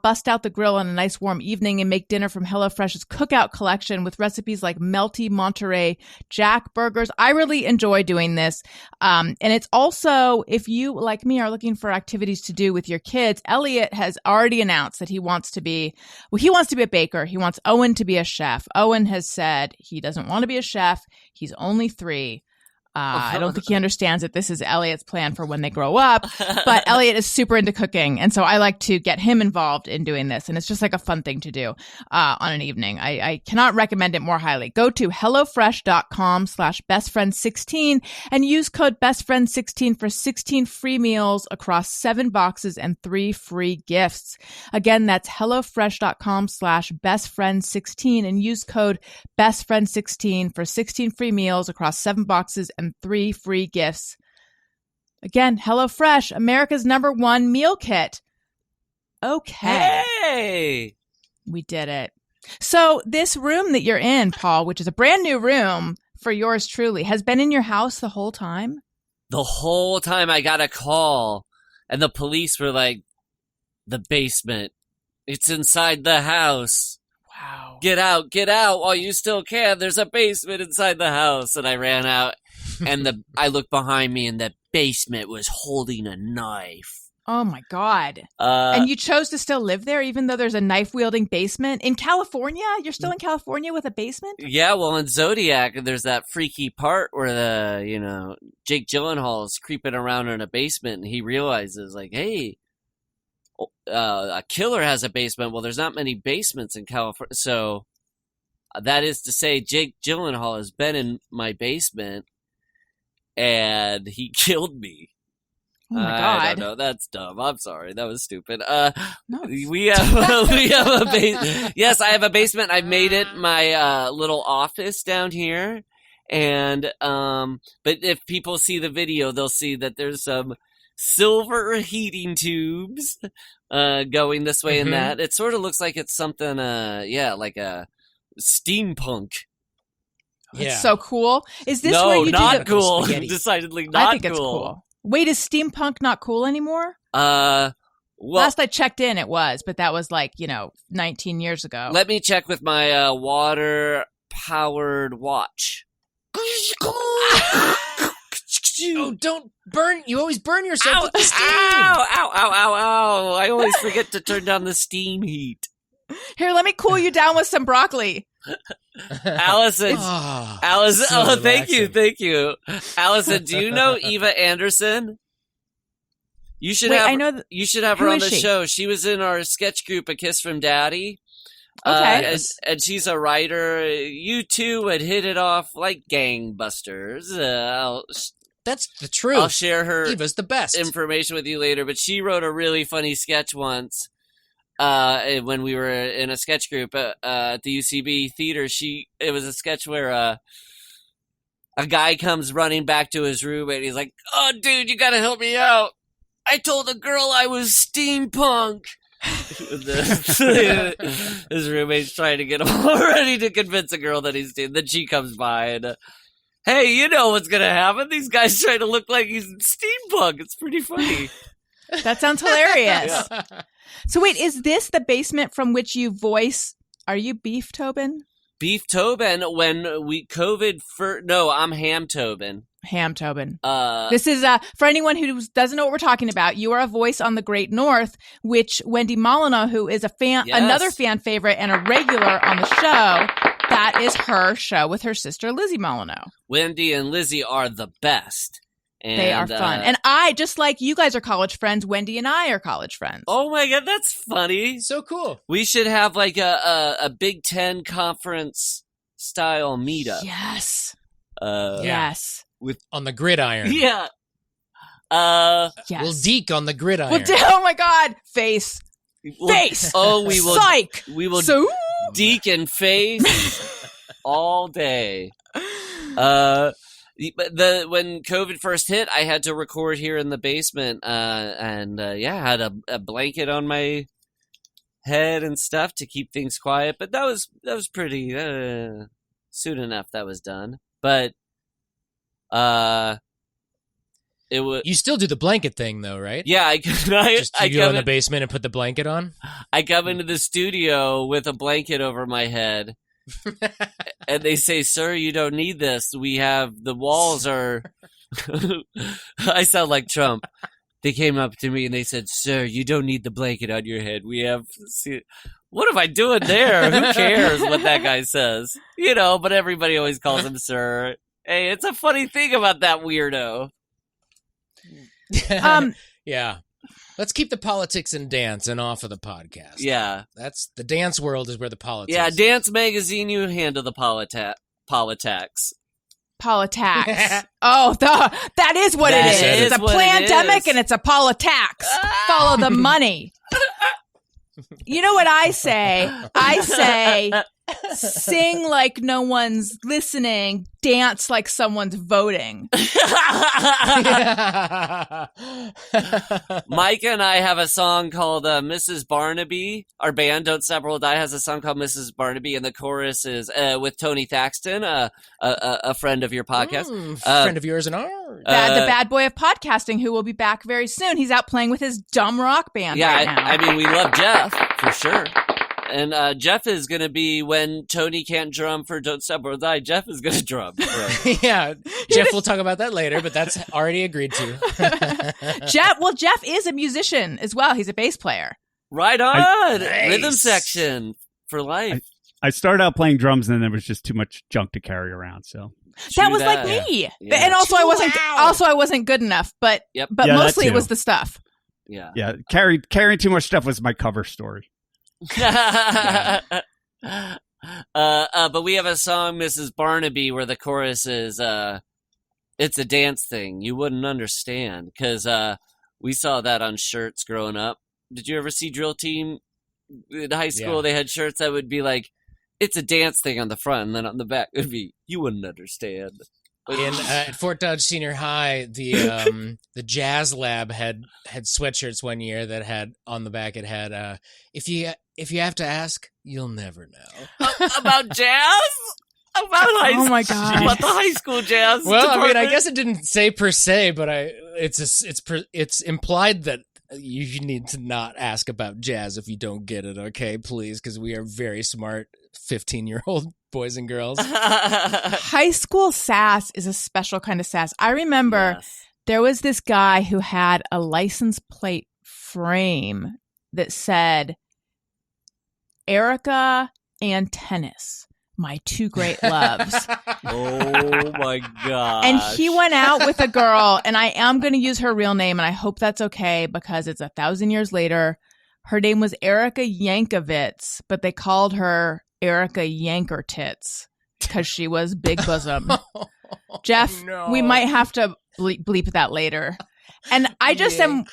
Bust out the grill on a nice warm evening and make dinner from HelloFresh's cookout collection with recipes like melty Monterey Jack burgers. I really enjoy doing this. And it's also, if you, like me, are looking for activities to do with your kids, Elliot has already announced that he wants to be a baker. He wants Owen to be a chef. Owen has said he doesn't want to be a chef. He's only 3. I don't think he understands that this is Elliot's plan for when they grow up, but Elliot is super into cooking. And so I like to get him involved in doing this. And it's just like a fun thing to do on an evening. I cannot recommend it more highly. Go to HelloFresh.com/bestfriend16 and use code bestfriend16 for 16 free meals across 7 boxes and 3 free gifts. Again, that's HelloFresh.com/bestfriend16 and use code bestfriend16 for 16 free meals across 7 boxes and 3 free gifts. Again, HelloFresh, America's #1 meal kit. Okay. Hey! We did it. So this room that you're in, Paul, which is a brand new room for yours truly, has been in your house the whole time? The whole time. I got a call, and the police were like, the basement. It's inside the house. Wow. Get out while you still can. There's a basement inside the house. And I ran out, and I looked behind me, and the basement was holding a knife. Oh my God. And you chose to still live there even though there's a knife-wielding basement? In California? You're still in California with a basement? Yeah, well, in Zodiac, there's that freaky part where Jake Gyllenhaal is creeping around in a basement and he realizes, like, hey, a killer has a basement. Well, there's not many basements in California. So that is to say, Jake Gyllenhaal has been in my basement and he killed me. Oh my God. I don't know. That's dumb. I'm sorry. That was stupid. No. We have a basement. Yes, I have a basement. I've made it my little office down here. And but if people see the video, they'll see that there's some silver heating tubes going this way and that. It sort of looks like it's something like a steampunk. It's so cool. Is this no, where you not do cool. Decidedly not cool. I think it's cool. Wait, is steampunk not cool anymore? Well, last I checked in, it was, but that was 19 years ago. Let me check with my water-powered watch. Oh, don't burn! You always burn yourself with the steam. Ow! Ow! Ow! Ow! Ow! I always forget to turn down the steam heat. Here, let me cool you down with some broccoli. Allison, Allison. So thank you. Allison, do you know Eva Anderson? You should you should have her on the show. She was in our sketch group, A Kiss from Daddy. Okay. And she's a writer. You two would hit it off like gangbusters. That's the truth. I'll share her Eva's the best. information with you later, but she wrote a really funny sketch once when we were in a sketch group at the UCB theater. It was a sketch where a guy comes running back to his room and he's like, "Oh, dude, you gotta help me out. I told a girl I was steampunk." His roommate's trying to get him ready to convince a girl that he's steampunk. Then she comes by and, hey, you know what's gonna happen? These guys try to look like he's steampunk. It's pretty funny. That sounds hilarious. Yeah. So wait, is this the basement from which you voice? Are you Beef Tobin? Beef Tobin. When we COVID no, I'm Ham Tobin. Ham Tobin. This is for anyone who doesn't know what we're talking about. You are a voice on the Great North, which Wendy Molyneux, who is a fan, another fan favorite and a regular on the show. That is her show with her sister Lizzie Molyneux. Wendy and Lizzie are the best. And, they are fun. And I, just like you guys are college friends, Wendy and I are college friends. Oh my God, that's funny. So cool. We should have like a Big Ten conference style meetup. Yes. Yes. On the gridiron. Yeah. Yes. We'll deke on the gridiron. Oh my God. Face. Oh, we will. Psych. We will So deke and face all day. But when COVID first hit, I had to record here in the basement, and I had a blanket on my head and stuff to keep things quiet. But that was pretty soon enough. That was done. But it was. You still do the blanket thing, though, right? Yeah, I go in the basement and put the blanket on. I come into the studio with a blanket over my head. And they say, "Sir, you don't need this. We have the walls are." I sound like Trump. They came up to me and they said, "Sir, you don't need the blanket on your head. We have." What am I doing there? Who cares what that guy says? But everybody always calls him sir. Hey, it's a funny thing about that weirdo. Yeah. Let's keep the politics and dance and off of the podcast. Yeah. That's the dance world is where the politics. Yeah, Dance Magazine, you handle the politics. Politics. Oh, that is what it is. It's a plandemic and it's a politics. Follow the money. You know what I say? I say, sing like no one's listening, dance like someone's voting. Mike and I have a song called Mrs. Barnaby. Our band, Don't Stop Roll Die, has a song called Mrs. Barnaby, and the chorus is with Tony Thaxton, a friend of your podcast. Friend of yours and ours. The bad boy of podcasting, who will be back very soon. He's out playing with his dumb rock band right now. I mean, we love Jeff, for sure. And Jeff is going to be, when Tony can't drum for Don't Stop or Die, Jeff is going to drum. Yeah, Jeff, we'll talk about that later, but that's already agreed to. Jeff is a musician as well. He's a bass player. Right on! Nice. Rhythm section for life. I started out playing drums, and then there was just too much junk to carry around. So that was like me, and also I wasn't good enough. But mostly it was the stuff. Yeah. Carrying too much stuff was my cover story. But we have a song, Mrs. Barnaby, where the chorus is, "It's a dance thing. You wouldn't understand," because we saw that on shirts growing up. Did you ever see Drill Team in high school? Yeah. They had shirts that would be like, "It's a dance thing" on the front, and then on the back it would be, "You wouldn't understand." At Fort Dodge Senior High, the jazz lab had sweatshirts one year that had on the back, it had if you have to ask, you'll never know. About jazz? Oh my god! About the high school jazz? Well, department? I mean, I guess it didn't say per se, but it's implied that you need to not ask about jazz if you don't get it. Okay, please, because we are very smart 15-year-old boys and girls. High school sass is a special kind of sass. I remember there was this guy who had a license plate frame that said Erica and tennis, my two great loves. Oh my god. And he went out with a girl, and I am going to use her real name, and I hope that's okay because it's 1,000 years later. Her name was Erica Yankovitz, but they called her Erica Yanker Tits because she was big bosom. Jeff, we might have to bleep that later. And I just am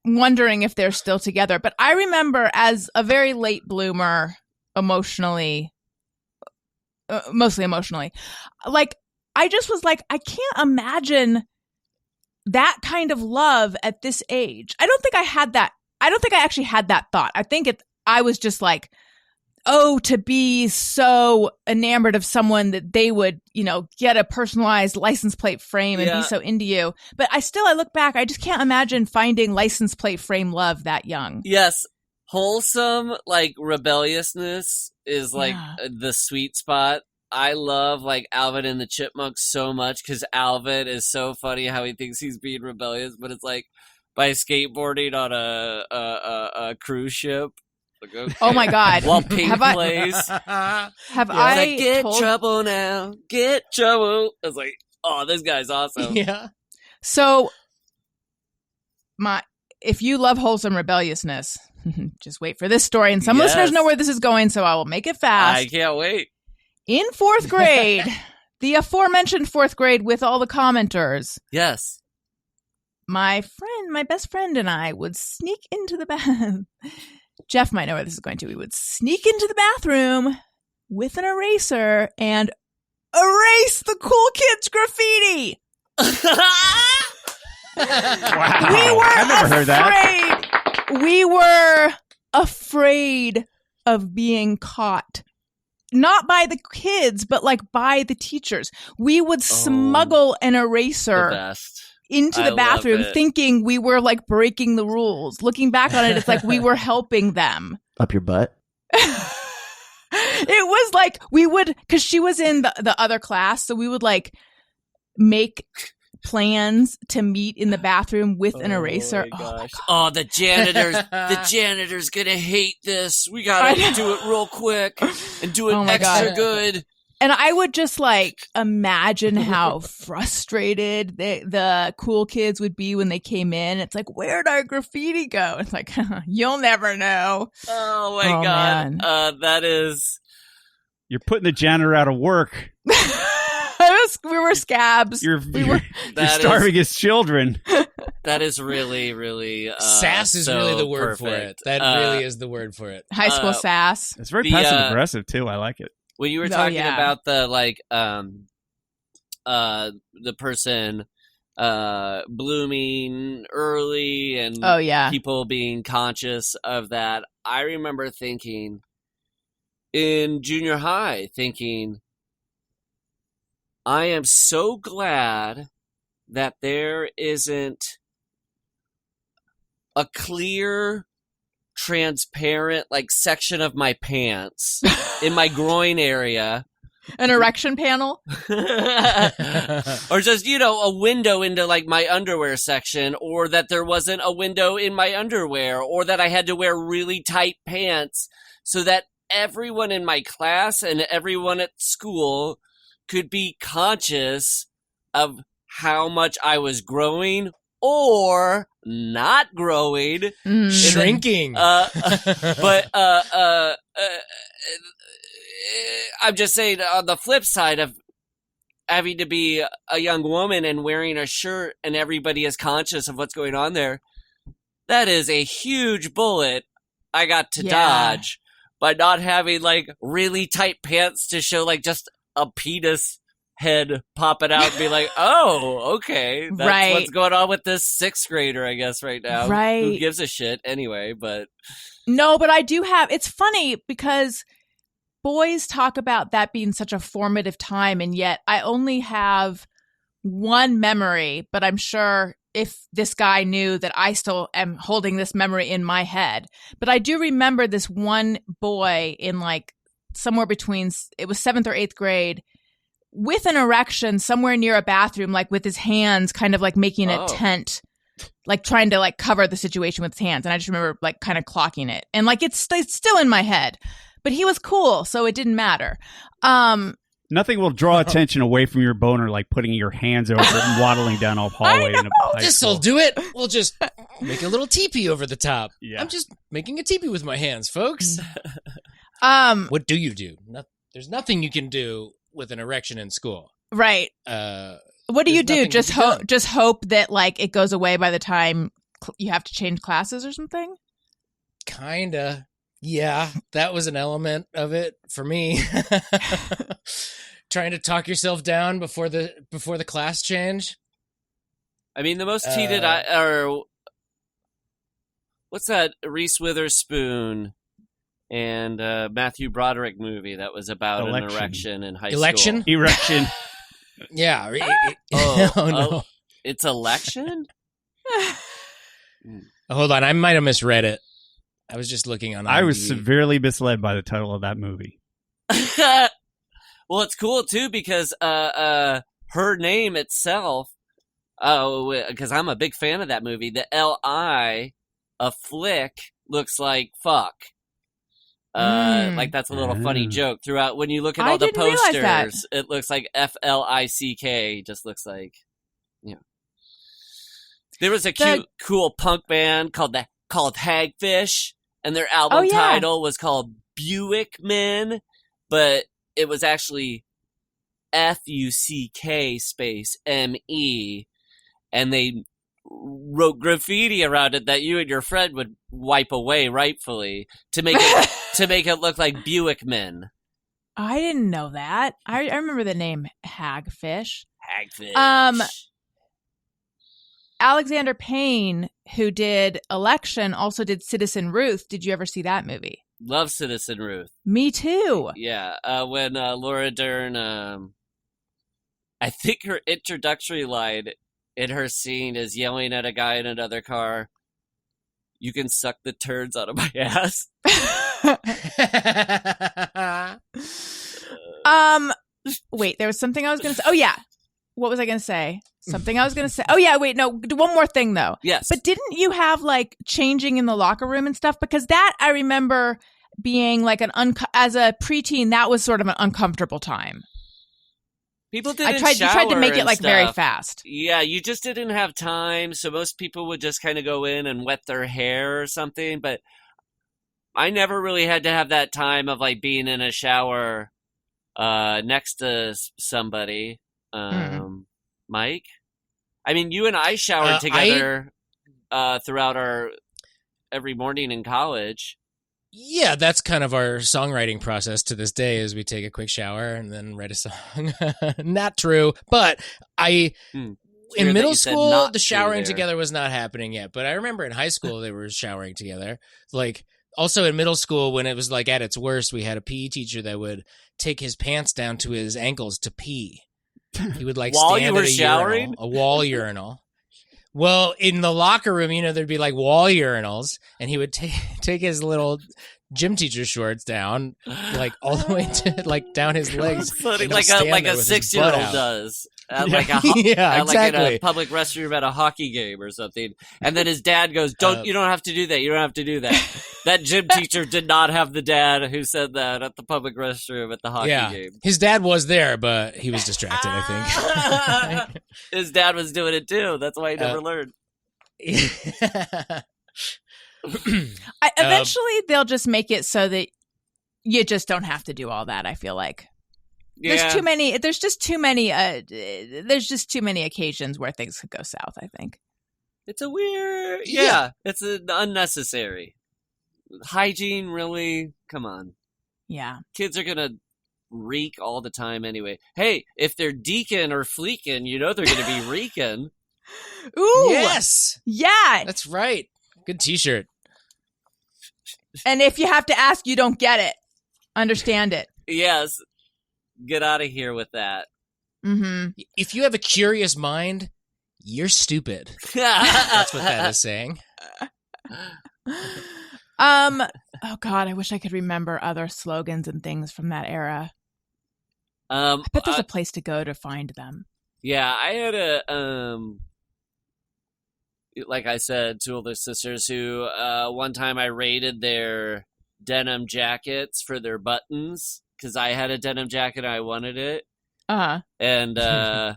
wondering if they're still together. But I remember as a very late bloomer, mostly emotionally, like I just was like, I can't imagine that kind of love at this age. I don't think I had that. I don't think I actually had that thought. I think I was just like, oh, to be so enamored of someone that they would, get a personalized license plate frame and be so into you. But I look back, I just can't imagine finding license plate frame love that young. Yes. Wholesome, like, rebelliousness is like the sweet spot. I love like Alvin and the Chipmunks so much because Alvin is so funny how he thinks he's being rebellious, but it's like by skateboarding on a cruise ship. Like, okay. Oh my god! While Pink plays, I get trouble now? Get trouble. I was like, oh, this guy's awesome. Yeah. So, if you love wholesome rebelliousness, just wait for this story. And some listeners know where this is going, so I will make it fast. I can't wait. In fourth grade, the aforementioned fourth grade with all the commenters. Yes. My best friend and I would sneak into the bathroom. Jeff might know where this is going to. We would sneak into the bathroom with an eraser and erase the cool kids' graffiti. Wow. I never heard that. We were afraid of being caught. Not by the kids, but like by the teachers. We would smuggle an eraser into the bathroom thinking we were like breaking the rules. Looking back on it, it's like we were helping them. Up your butt? It was like we would, because she was in the other class, so we would like make plans to meet in the bathroom with an eraser. My gosh. Oh, the janitor's gonna hate this. We gotta do it real quick and do it extra good. And I would just like imagine how frustrated the cool kids would be when they came in. It's like, where'd our graffiti go? It's like, you'll never know. Oh my god. Man. That is. You're putting the janitor out of work. We were scabs. You're starving his children. That is really, really. Sass is really the word for it. That really is the word for it. High school sass. It's very passive aggressive too. I like it. When you were talking about the like, the person blooming early and people being conscious of that, I remember thinking in junior high, I am so glad that there isn't a clear transparent like section of my pants in my groin area. An erection panel? Or just, a window into like my underwear section, or that there wasn't a window in my underwear, or that I had to wear really tight pants so that everyone in my class and everyone at school could be conscious of how much I was growing or not growing. Shrinking. I'm just saying, on the flip side of having to be a young woman and wearing a shirt and everybody is conscious of what's going on there, that is a huge bullet I got to dodge by not having like really tight pants to show like just a penis head popping out and be like, oh, okay, that's what's going on with this 6th grader, I guess, right now. Right. Who gives a shit anyway, but... No, but I do have... It's funny because boys talk about that being such a formative time, and yet I only have one memory, but I'm sure if this guy knew that I still am holding this memory in my head. But I do remember this one boy in like somewhere between... It was 7th or 8th grade... with an erection somewhere near a bathroom, like with his hands kind of like making a tent, like trying to like cover the situation with his hands. And I just remember like kind of clocking it. And like it's still in my head. But he was cool, so it didn't matter. Nothing will draw attention away from your boner like putting your hands over it and waddling down a hallway. This'll do it. We'll just make a little teepee over the top. Yeah. I'm just making a teepee with my hands, folks. What do you do? There's nothing you can do with an erection in school. Right. What do you do? Just hope that like it goes away by the time you have to change classes or something? Kinda. Yeah, that was an element of it for me. Trying to talk yourself down before the class change. I mean, the most heated what's that Reese Witherspoon and Matthew Broderick movie that was about an erection in high school? Erection. Yeah. No. It's Election? Hold on, I might have misread it. I was just looking on IMDb. I was severely misled by the title of that movie. Well, it's cool, too, because her name itself, because I'm a big fan of that movie, the L-I, a flick, looks like fuck. Like that's a little funny joke throughout. When you look at all the posters, it looks like F-L-I-C-K, just looks like, There was a cool punk band called Hagfish, and their album title was called Buick Men, but it was actually F-U-C-K space M-E, and they wrote graffiti around it that you and your friend would wipe away rightfully to make it look like Buick Men. I didn't know that. I remember the name Hagfish. Hagfish. Alexander Payne, who did Election, also did Citizen Ruth. Did you ever see that movie? Love Citizen Ruth. Me too. Yeah, when Laura Dern, I think her introductory line in her scene is yelling at a guy in another car, "You can suck the turds out of my ass." Wait, there was something I was going to say. Oh, yeah. What was I going to say? Something I was going to say. Oh, yeah, wait, no. One more thing, though. Yes. But didn't you have, like, changing in the locker room and stuff? Because that, I remember being, like, as a preteen, that was sort of an uncomfortable time. People didn't You tried to make it, like, stuff. very fast. Yeah, you just didn't have time, so most people would just kind of go in and wet their hair or something, but I never really had to have that time of, like, being in a shower next to somebody. Mike? I mean, you and I showered together throughout our every morning in college. Yeah, that's kind of our songwriting process to this day is we take a quick shower and then write a song. Not true, but in middle school, the showering together was not happening yet. But I remember in high school, they were showering together. Like, also in middle school, when it was like at its worst, we had a PE teacher that would take his pants down to his ankles to pee. He would like while stand you were at showering? a wall urinal. Well, in the locker room, there'd be like wall urinals, and he would take his little gym teacher shorts down, like all the way to like down his legs, like a 6-year-old does. Like exactly. In a public restroom at a hockey game or something. And then his dad goes, you don't have to do that. You don't have to do that. That gym teacher did not have the dad who said that at the public restroom at the hockey game. His dad was there, but he was distracted, I think. His dad was doing it too. That's why he never learned. Eventually, they'll just make it so that you just don't have to do all that, I feel like. Yeah. There's just too many occasions where things could go south, I think. It's a weird... it's unnecessary. Hygiene, really? Come on. Yeah. Kids are going to reek all the time anyway. Hey, if they're deakin' or fleekin', they're going to be reeking. Ooh! Yes! Yeah! That's right. Good t-shirt. And if you have to ask, you don't get it. Understand it. Yes. Get out of here with that. Mm-hmm. If you have a curious mind, you're stupid. That's what that is saying. Oh God, I wish I could remember other slogans and things from that era. I bet there's a place to go to find them. Yeah, I had like I said, two older sisters who one time I raided their denim jackets for their buttons. Because I had a denim jacket and I wanted it. Uh-huh. And but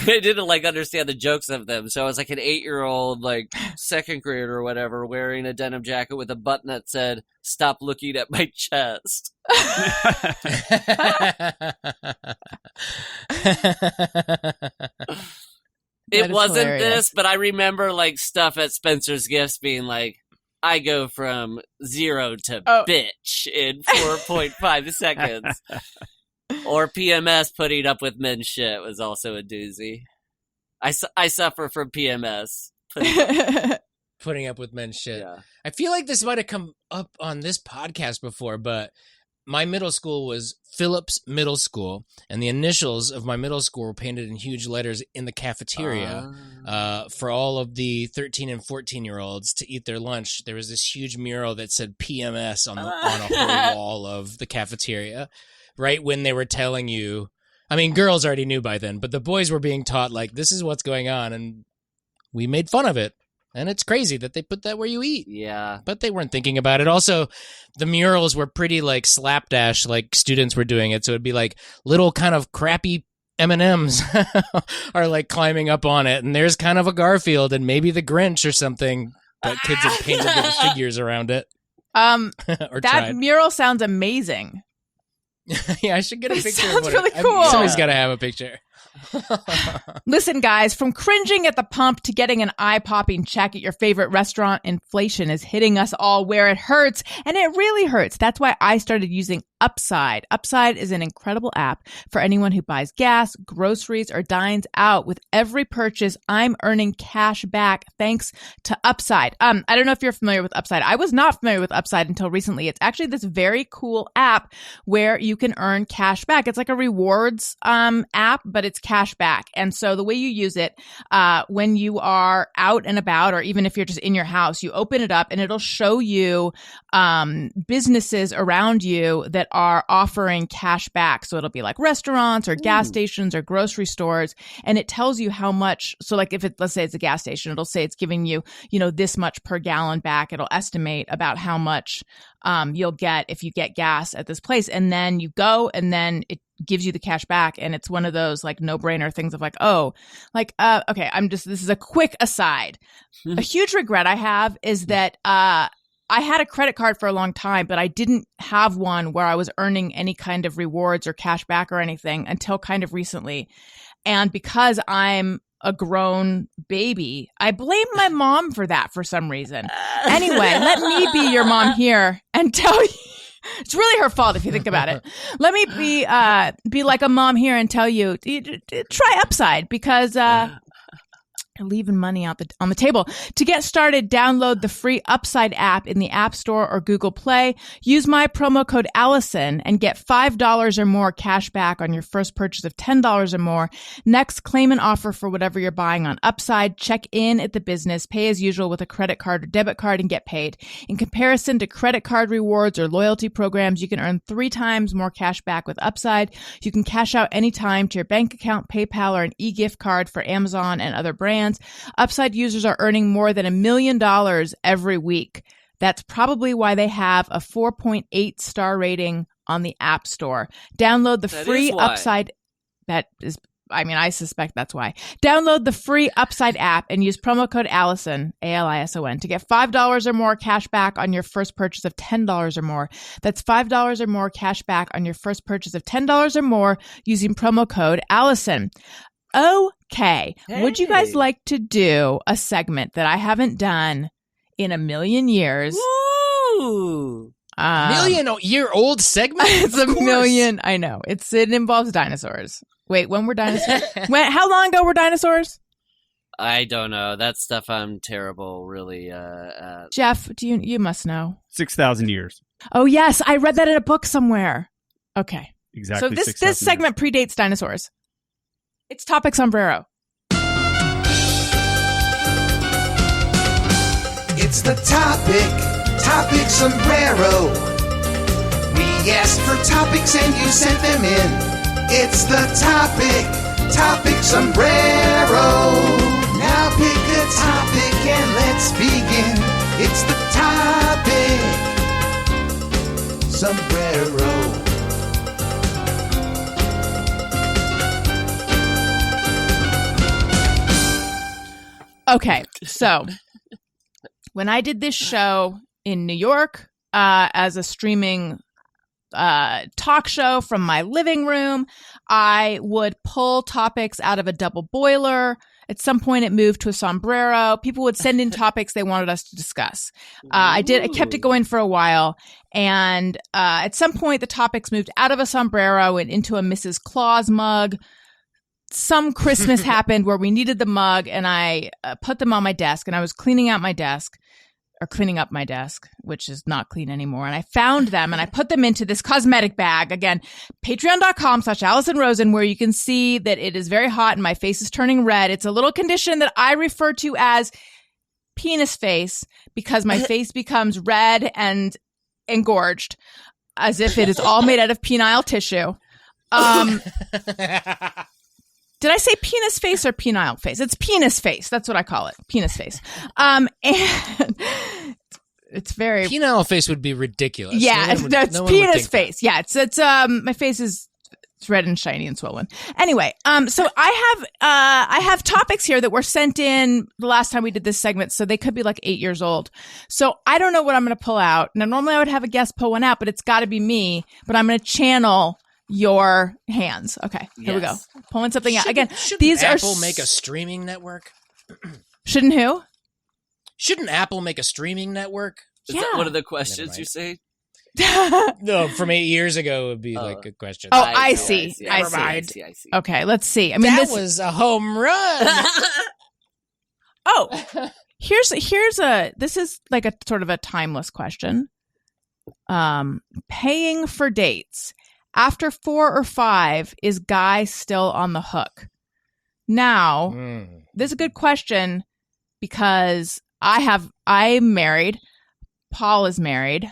I didn't understand the jokes of them. So I was like an 8-year-old, second grader or whatever, wearing a denim jacket with a button that said, "Stop looking at my chest." It wasn't hilarious. This, but I remember stuff at Spencer's Gifts being like, I go from 0 to bitch in 4.5 seconds. Or PMS putting up with men's shit was also a doozy. I suffer from PMS. Putting up with men's shit. Yeah. I feel like this might have come up on this podcast before, but my middle school was Phillips Middle School, and the initials of my middle school were painted in huge letters in the cafeteria. For all of the 13 and 14-year-olds to eat their lunch, there was this huge mural that said PMS on a whole wall of the cafeteria, right when they were telling you. I mean, girls already knew by then, but the boys were being taught, this is what's going on, and we made fun of it. And it's crazy that they put that where you eat. Yeah. But they weren't thinking about it. Also, the murals were pretty slapdash, students were doing it. So it'd be little kind of crappy M&Ms are climbing up on it. And there's kind of a Garfield and maybe the Grinch or something. But kids have painted little figures around it. That mural sounds amazing. Yeah, I should get a picture. Sounds really cool. Somebody's got to have a picture. Listen, guys, from cringing at the pump to getting an eye-popping check at your favorite restaurant, inflation is hitting us all where it hurts, and it really hurts. That's why I started using Upside. Upside is an incredible app for anyone who buys gas, groceries, or dines out. With every purchase, I'm earning cash back thanks to Upside. I don't know if you're familiar with Upside. I was not familiar with Upside until recently. It's actually this very cool app where you can earn cash back. It's like a rewards app, but it's cash back. And so the way you use it, when you are out and about, or even if you're just in your house, you open it up and it'll show you businesses around you that are offering cash back. So it'll be like restaurants or gas stations or grocery stores. And it tells you how much. So if let's say it's a gas station, it'll say it's giving you, this much per gallon back. It'll estimate about how much you'll get if you get gas at this place. And then you go and then it gives you the cash back. And it's one of those no-brainer things of okay, this is a quick aside. A huge regret I have is that I had a credit card for a long time, but I didn't have one where I was earning any kind of rewards or cash back or anything until kind of recently. And because I'm a grown baby, I blame my mom for that for some reason. Anyway, let me be your mom here and tell you. It's really her fault if you think about it. Let me be like a mom here and tell you, try Upside because You're leaving money on the table. To get started, download the free Upside app in the App Store or Google Play. Use my promo code Allison and get $5 or more cash back on your first purchase of $10 or more. Next, claim an offer for whatever you're buying on Upside. Check in at the business, pay as usual with a credit card or debit card, and get paid. In comparison to credit card rewards or loyalty programs, you can earn 3 times more cash back with Upside. You can cash out anytime to your bank account, PayPal, or an e-gift card for Amazon and other brands. Upside users are earning more than $1 million every week. That's probably why they have a 4.8 star rating on the App Store. Download the free Upside. I suspect that's why. Download the free Upside app and use promo code Allison, ALISON, to get $5 or more cash back on your first purchase of $10 or more. That's $5 or more cash back on your first purchase of $10 or more using promo code Allison. Okay. Hey. Would you guys like to do a segment that I haven't done in a million years? Woo! $1,000,000-year-old segment? It's a million. I know. It involves dinosaurs. Wait, when were dinosaurs? How long ago were dinosaurs? I don't know. That stuff I'm terrible, really. Jeff, you must know. 6,000 years. Oh, yes. I read that in a book somewhere. Okay. Exactly. So this segment predates dinosaurs. It's Topic Sombrero. It's the Topic Sombrero. We asked for topics and you sent them in. It's the Topic Sombrero. Now pick a topic and let's begin. It's the Topic Sombrero. Okay, so when I did this show in New York as a streaming talk show from my living room, I would pull topics out of a double boiler. At some point, it moved to a sombrero. People would send in topics they wanted us to discuss. I kept it going for a while. And at some point, the topics moved out of a sombrero and into a Mrs. Claus mug. Some Christmas happened where we needed the mug, and I put them on my desk, and I was cleaning up my desk, which is not clean anymore. And I found them, and I put them into this cosmetic bag. Again, patreon.com/AllisonRosen, where you can see that it is very hot and my face is turning red. It's a little condition that I refer to as penis face, because my face becomes red and engorged, as if it is all made out of penile tissue. Did I say penis face or penile face? It's penis face. That's what I call it. Penis face. And it's very penile face would be ridiculous. Yeah, it's penis face. Yeah, it's my face is red and shiny and swollen. Anyway, so I have topics here that were sent in the last time we did this segment, so they could be like 8 years old. So I don't know what I'm going to pull out. Now, normally I would have a guest pull one out, but it's got to be me. But I'm going to channel your hands. Okay, here we go. Pulling something out. Again, these Apple make a streaming network? Shouldn't who? Shouldn't Apple make a streaming network? Is that one of the questions you say? No, from 8 years ago it would be like a question. Oh, I see. Okay, let's see. I mean, this was a home run. Oh, here's this is like a sort of a timeless question. Paying for dates. After 4 or 5, is guy still on the hook? Now, this is a good question because I'm married. Paul is married.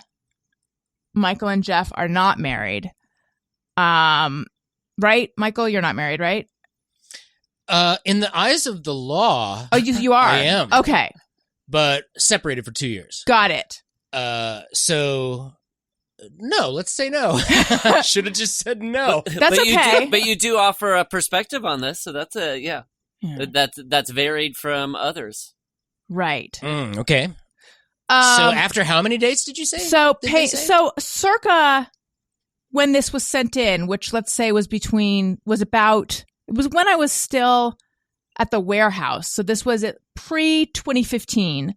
Michael and Jeff are not married. Right? Michael, you're not married, right? In the eyes of the law. Oh, you are? I am. Okay. But separated for 2 years. Got it. So... No, let's say no. Should have just said no. That's okay. But you do offer a perspective on this, so that's that's varied from others. Right. Okay. So after how many dates did you say? So circa when this was sent in, which let's say was when I was still at the warehouse. So this was at pre-2015.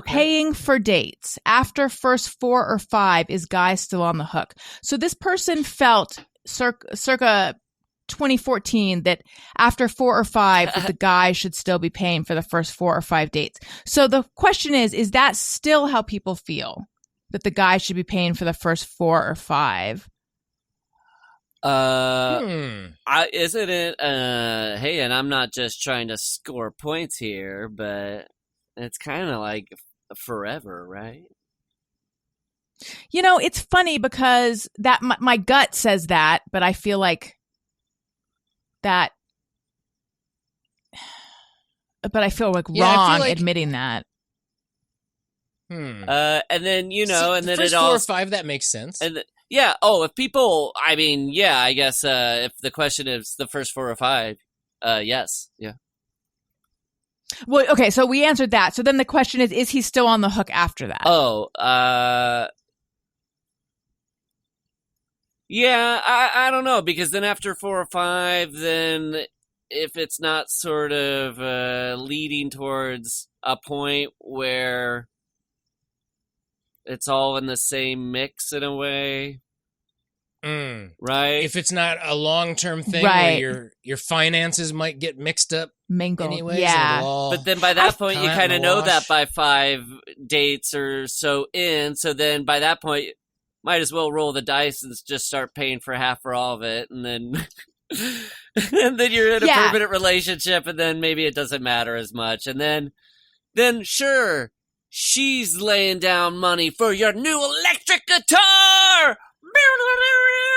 Paying for dates after first 4 or 5, is guy still on the hook? So this person felt circa 2014 that after 4 or 5 that the guy should still be paying for the first 4 or 5 dates. So the question is that still how people feel? That the guy should be paying for the first 4 or 5? Isn't it? Hey, and I'm not just trying to score points here, but it's kind of like forever, right? You know, it's funny because that my gut says that, but I feel like that. But I feel like wrong admitting that. And then and then first it all 4 or 5 that makes sense. And yeah. Oh, if people, I mean, yeah, I guess if the question is the first 4 or 5, yes, yeah. Well, okay, so we answered that. So then the question is he still on the hook after that? Oh, yeah, I don't know, because then after 4 or 5, then if it's not sort of leading towards a point where it's all in the same mix in a way, right? If it's not a long-term thing where your finances might get mixed up, mingled, anyways, yeah. But then by that point, you kind of know that by 5 dates or so in. So then by that point, might as well roll the dice and just start paying for half or all of it, and then and then you're in a permanent relationship, and then maybe it doesn't matter as much, and then sure, she's laying down money for your new electric guitar.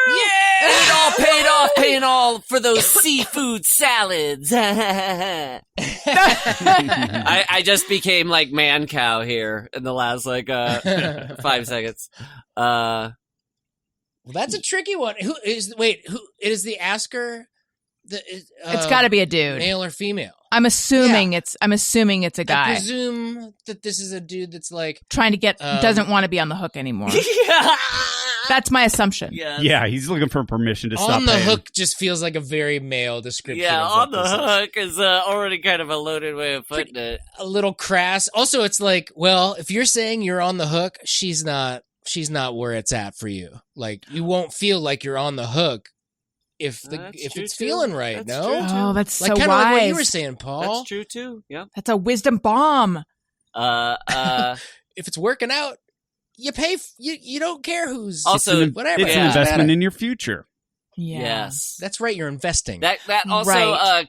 Yeah, and it all paid off, paying all for those seafood salads. I just became like man cow here in the last 5 seconds. Well, that's a tricky one. Who is the asker? It's got to be a dude, male or female. I'm assuming it's a guy. I presume that this is a dude that's like trying to get doesn't want to be on the hook anymore. Yeah. That's my assumption. Yeah, he's looking for permission to stop on the paying. hook. Just feels like a very male description. Yeah, of on the hook is already kind of a loaded way of putting it. A little crass. Also, it's like, well, if you're saying you're on the hook, she's not where it's at for you. Like, you won't feel like you're on the hook if it's feeling right. That's no, oh, that's like so kind wise. of like what you were saying, Paul. That's true too. Yeah, that's a wisdom bomb. If it's working out, you pay. You don't care who's also whatever. It's an investment in your future. Yeah. Yes, that's right. You're investing. That also right.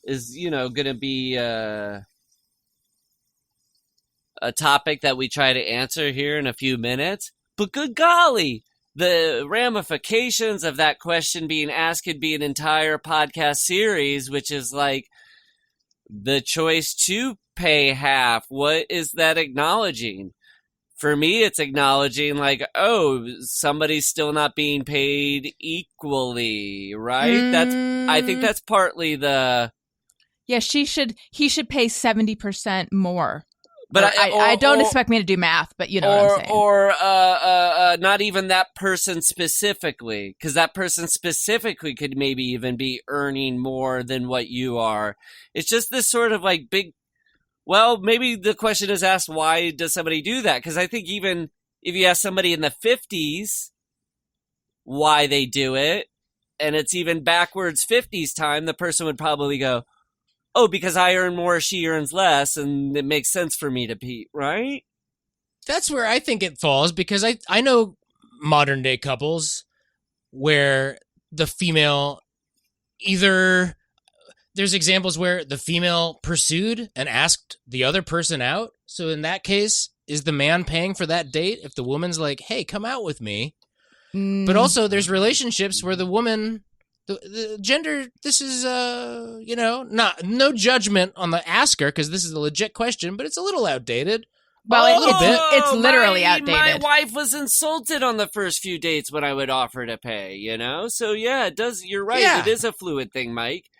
Is going to be a topic that we try to answer here in a few minutes. But good golly, the ramifications of that question being asked could be an entire podcast series, which is like the choice to pay half. What is that acknowledging? For me, it's acknowledging like, oh, somebody's still not being paid equally, right? I think that's partly the. Yeah, he should pay 70% more. But I don't expect me to do math, but you know what I'm saying. Or not even that person specifically, because that person specifically could maybe even be earning more than what you are. It's just this sort of like big. Well, maybe the question is asked, why does somebody do that? Because I think even if you ask somebody in the 50s why they do it, and it's even backwards 50s time, the person would probably go, oh, because I earn more, she earns less, and it makes sense for me to pay, right? That's where I think it falls, because I know modern day couples where the female either... There's examples where the female pursued and asked the other person out. So in that case, is the man paying for that date if the woman's like, hey, come out with me? But also there's relationships where the woman... The gender, this is, no judgment on the asker, because this is a legit question, but it's a little outdated. Well, a little bit. It's literally outdated. My wife was insulted on the first few dates when I would offer to pay, So, yeah, it does. You're right. Yeah. It is a fluid thing, Mike.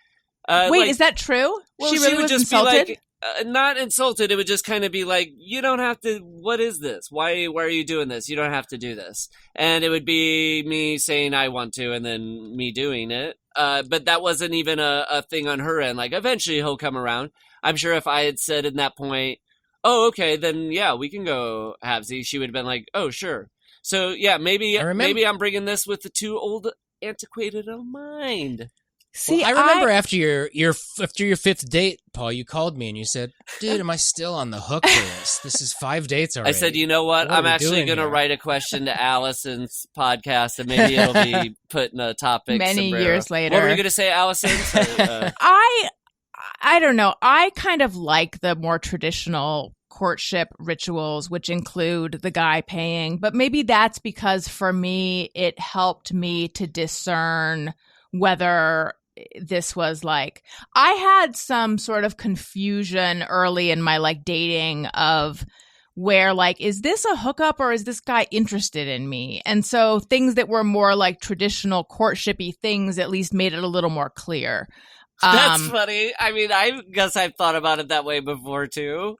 Wait, is that true? Well, she really would was just insulted? be like, not insulted. It would just kind of be like, you don't have to, what is this? Why are you doing this? You don't have to do this. And it would be me saying I want to and then me doing it. But that wasn't even a thing on her end. Like, eventually he'll come around. I'm sure if I had said at that point, oh, okay, then yeah, we can go halvesy, she would have been like, oh, sure. So yeah, maybe I'm bringing this with the too old, antiquated of mind. See, I remember after your fifth date, Paul, you called me and you said, "Dude, am I still on the hook for this? This is 5 dates already." I said, "You know what? I'm actually going to write a question to Allison's podcast, and maybe it'll be put in a topic many sombrero. years later." What were you going to say, Allison? I don't know. I kind of like the more traditional courtship rituals, which include the guy paying, but maybe that's because for me, it helped me to discern whether this was like, I had some sort of confusion early in my like dating of where like, is this a hookup or is this guy interested in me? And so things that were more like traditional courtshipy things at least made it a little more clear. That's funny. I mean, I guess I've thought about it that way before too.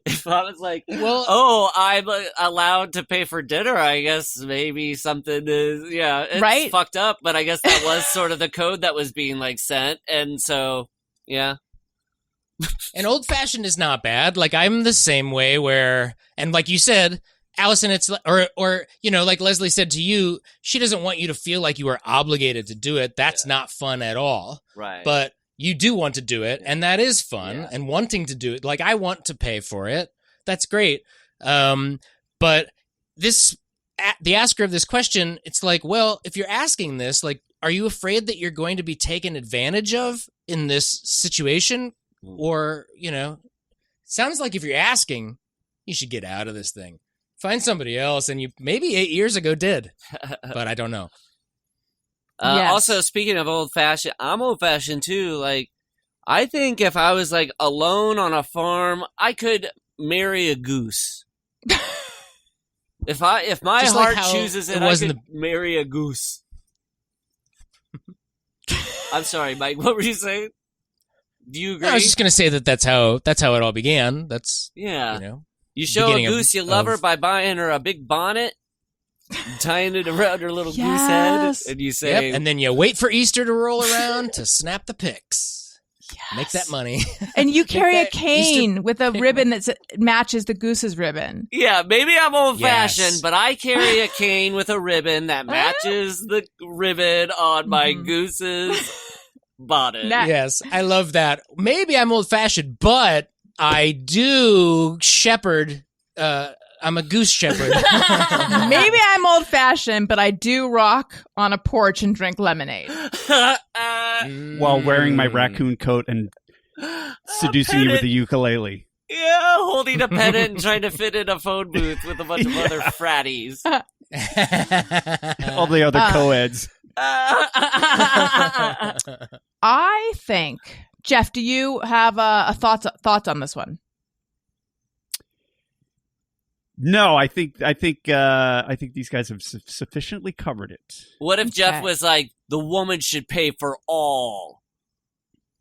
If I was like, I'm allowed to pay for dinner, I guess maybe something is, it's right? fucked up, but I guess that was sort of the code that was being like sent. And so, yeah. And old fashioned is not bad. Like I'm the same way where, and like you said, Allison, it's or you know, like Leslie said to you, she doesn't want you to feel like you are obligated to do it. That's not fun at all. Right. But you do want to do it, and that is fun, and wanting to do it. Like, I want to pay for it. That's great. But the asker of this question, it's like, well, if you're asking this, like, are you afraid that you're going to be taken advantage of in this situation? Or, you know, sounds like if you're asking, you should get out of this thing. Find somebody else, and you maybe 8 years ago did, but I don't know. Yes. Also, speaking of old-fashioned, I'm old-fashioned too. Like, I think if I was like alone on a farm, I could marry a goose. If my Just heart like chooses it, I could marry a goose. I'm sorry, Mike. What were you saying? Do you agree? I was just gonna say that's how it all began. That's you know, you show a goose you love her by buying her a big bonnet. Tying it around her little goose head, and you say, and then you wait for Easter to roll around to snap the pics. Make that money. And you carry a cane with a ribbon that matches the goose's ribbon. Yeah, maybe I'm old-fashioned, but I carry a cane with a ribbon that matches the ribbon on my goose's bonnet. Yes, I love that. Maybe I'm old-fashioned, but I do shepherd. I'm a goose shepherd. Maybe I'm old-fashioned, but I do rock on a porch and drink lemonade. While wearing my raccoon coat and seducing you with a ukulele. Yeah, holding a pennant and trying to fit in a phone booth with a bunch of other fratties. All the other co-eds. I think, Jeff, do you have thoughts on this one? No, I think these guys have sufficiently covered it. What if Jeff was like, the woman should pay for all?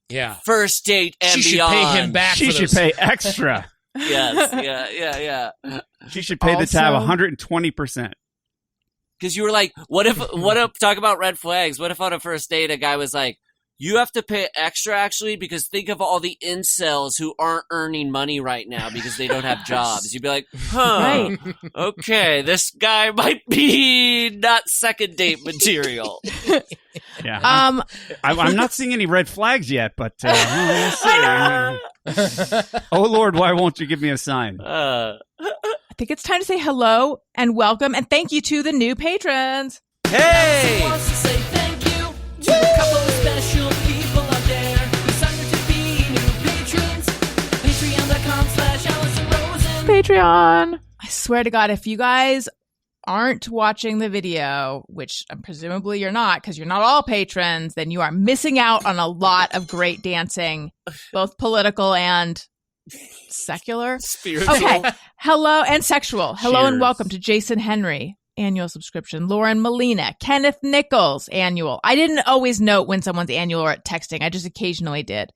Yeah. First date and she beyond. She should pay him back. She should pay extra. Yes, yeah. She should pay the tab 120%. Because you were like, what if, talk about red flags. What if on a first date a guy was like, you have to pay extra, actually, because think of all the incels who aren't earning money right now because they don't have jobs. You'd be like, right. Okay, this guy might be not second date material. Yeah. I'm not seeing any red flags yet, but we'll see. Oh, Lord, why won't you give me a sign? I think it's time to say hello and welcome and thank you to the new patrons. Hey! To a couple of special people out there who signed up to be new patrons. Patreon.com/AllisonRosen. Patreon. I swear to God, if you guys aren't watching the video, which presumably you're not because you're not all patrons, then you are missing out on a lot of great dancing, both political and secular. Spiritual. Okay. Hello and sexual. Hello Cheers. and welcome to Jason Henry. Annual subscription. Lauren Molina, Kenneth Nichols, annual. I didn't always note when someone's annual or texting. I just occasionally did.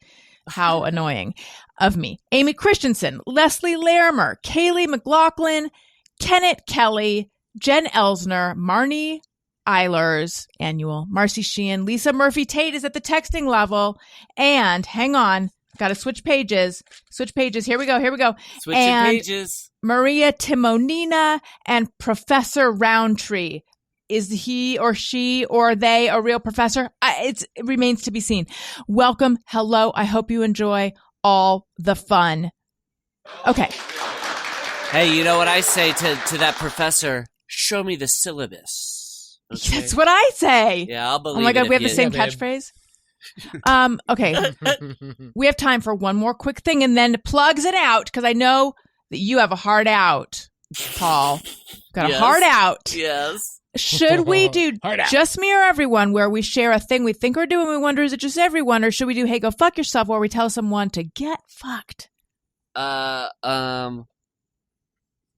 How annoying of me. Amy Christensen, Leslie Larimer, Kaylee McLaughlin, Kenneth Kelly, Jen Elsner, Marnie Eilers, annual. Marcy Sheehan, Lisa Murphy Tate is at the texting level. And hang on, Got to switch pages. Switch pages. Here we go. Switching pages. Maria Timonina and Professor Roundtree. Is he or she or they a real professor? It remains to be seen. Welcome. Hello. I hope you enjoy all the fun. Okay. Hey, you know what I say to that professor? Show me the syllabus. Okay? That's what I say. Yeah, I'll believe it. Oh my God, we have the same babe. catchphrase. Okay. We have time for one more quick thing and then plugs it out because I know that you have a heart out, Paul. Got a heart out. Yes. Should we do Heart out. Just Me or Everyone where we share a thing we think we're doing, we wonder is it just everyone, or should we do Hey Go Fuck Yourself where we tell someone to get fucked? I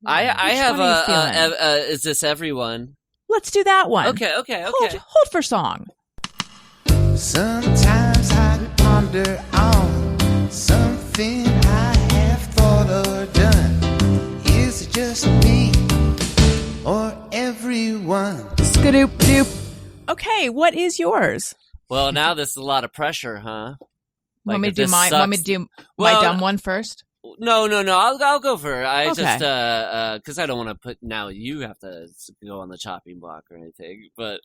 Which have one are you feeling? is this everyone? Let's do that one. Okay. Hold for song. Sometimes I ponder on something I have thought or done. Is it just me or everyone? Skadoop doop. Okay, what is yours? Well, now this is a lot of pressure, huh? Want me if to do this my sucks- my Well, dumb one first? No. I'll go for it. I Okay. just because I don't want to put now. You have to go on the chopping block or anything. But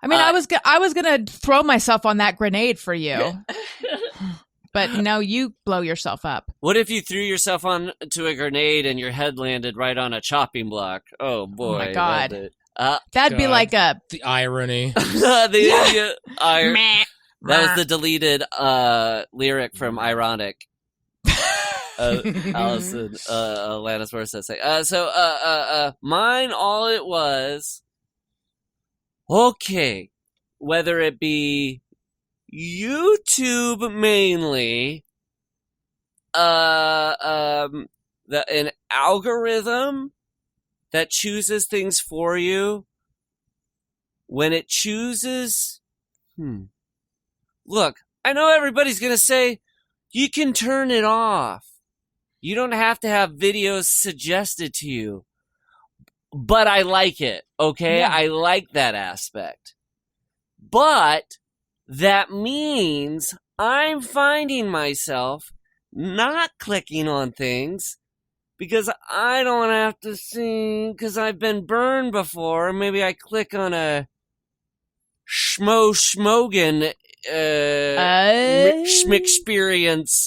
I mean, I was gonna throw myself on that grenade for you, but no, you blow yourself up. what if you threw yourself onto a grenade and your head landed right on a chopping block? Oh boy! my God. That'd That'd be God. like a The irony. the idiot. meh. That was the deleted lyric from Ironic. Allison Alanis Morissette. So mine, all it was, okay, whether it be YouTube mainly, an algorithm that chooses things for you, when it chooses, look, I know everybody's gonna say, you can turn it off. You don't have to have videos suggested to you. But I like it, okay? Yeah. I like that aspect. But that means I'm finding myself not clicking on things because I don't have to see, because I've been burned before. Maybe I click on a Schmogan Schmexperience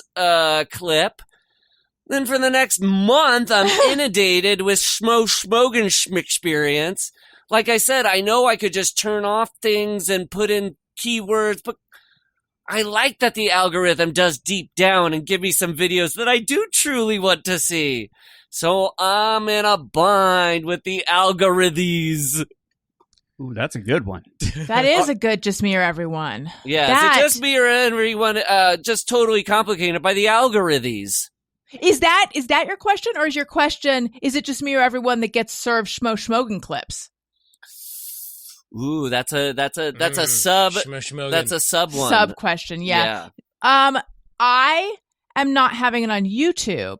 clip. Then for the next month, I'm inundated with Schmogan Schmexperience. Like I said, I know I could just turn off things and put in keywords, but I like that the algorithm does deep down and give me some videos that I do truly want to see. So I'm in a bind with the algorithms. Ooh, that's a good one. That is a good Just Me or Everyone. Yeah, That- is it just me or everyone just totally complicated by the algorithms? Is that your question, or is your question, is it just me or everyone that gets served Schmogan clips? Ooh, that's a sub. Schmogan. That's a sub one. Sub question, yeah. I am not having it on YouTube,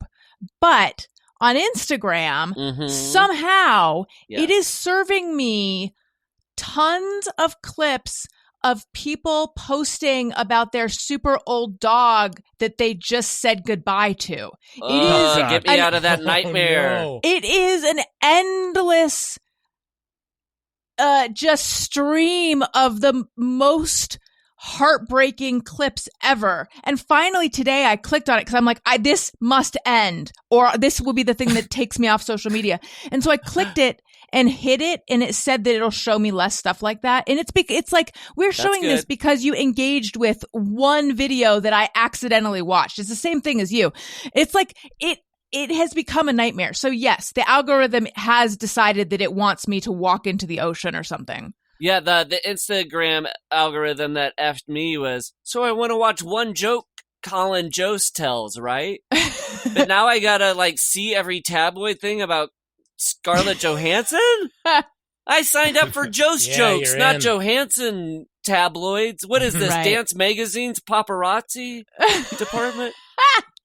but on Instagram, Mhm. somehow Yeah. it is serving me tons of clips of people posting about their super old dog that they just said goodbye to. Oh, is get me an- out of that nightmare. Oh, no. It is an endless just stream of the most heartbreaking clips ever. And finally today I clicked on it because I'm like, this must end, or this will be the thing that takes me off social media. And so I clicked it and hit it, and it said that it'll show me less stuff like that. And it's like, we're showing this good. because you engaged with one video that I accidentally watched. It's the same thing as you. It's like, it has become a nightmare. So yes, the algorithm has decided that it wants me to walk into the ocean or something. Yeah, the Instagram algorithm that effed me was, so I want to watch one joke Colin Jost tells, right? But now I gotta see every tabloid thing about Scarlett Johansson? I signed up for Jost Yeah, jokes, you're not in. Johansson tabloids. What is this, Right. Dance Magazine's paparazzi department?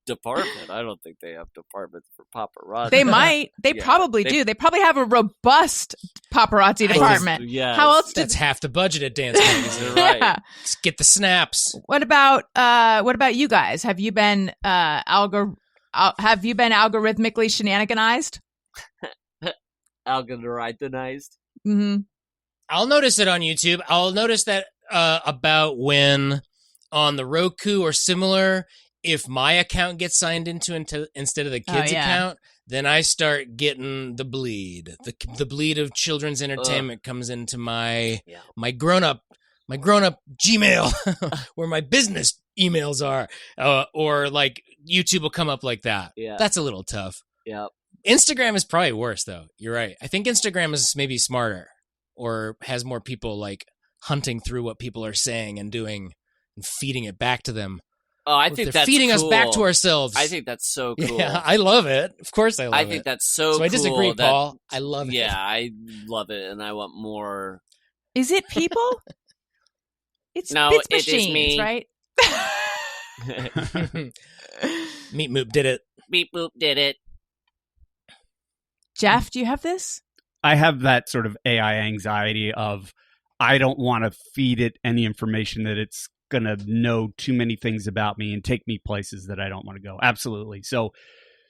department. I don't think they have departments for paparazzi. They might. They probably do. They probably have a robust paparazzi department. Yes. How else That's half the budget at Dance Magazine. Right. Yeah. Just get the snaps. What about you guys? Have you been algorithmically shenaniganized? Algorithmized. Mm-hmm. I'll notice it on YouTube. I'll notice that about when on the Roku or similar, if my account gets signed into instead of the kid's account, then I start getting the bleed. The bleed of children's entertainment comes into my grown up Gmail where my business emails are, or like YouTube will come up like that. Yeah, that's a little tough. Yeah. Instagram is probably worse though. You're right. I think Instagram is maybe smarter or has more people like hunting through what people are saying and doing and feeding it back to them. Oh, I think that's feeding cool. us back to ourselves. I think that's so cool. Yeah, I love it. Of course I love it. I think that's so cool. I disagree, Paul. I love it. Yeah, I love it, and I want more. Is it people? It's machines, me. Right? Meep Moop did it. Meep Moop did it. Jeff, do you have this? I have that sort of AI anxiety of I don't want to feed it any information that it's going to know too many things about me and take me places that I don't want to go. Absolutely. So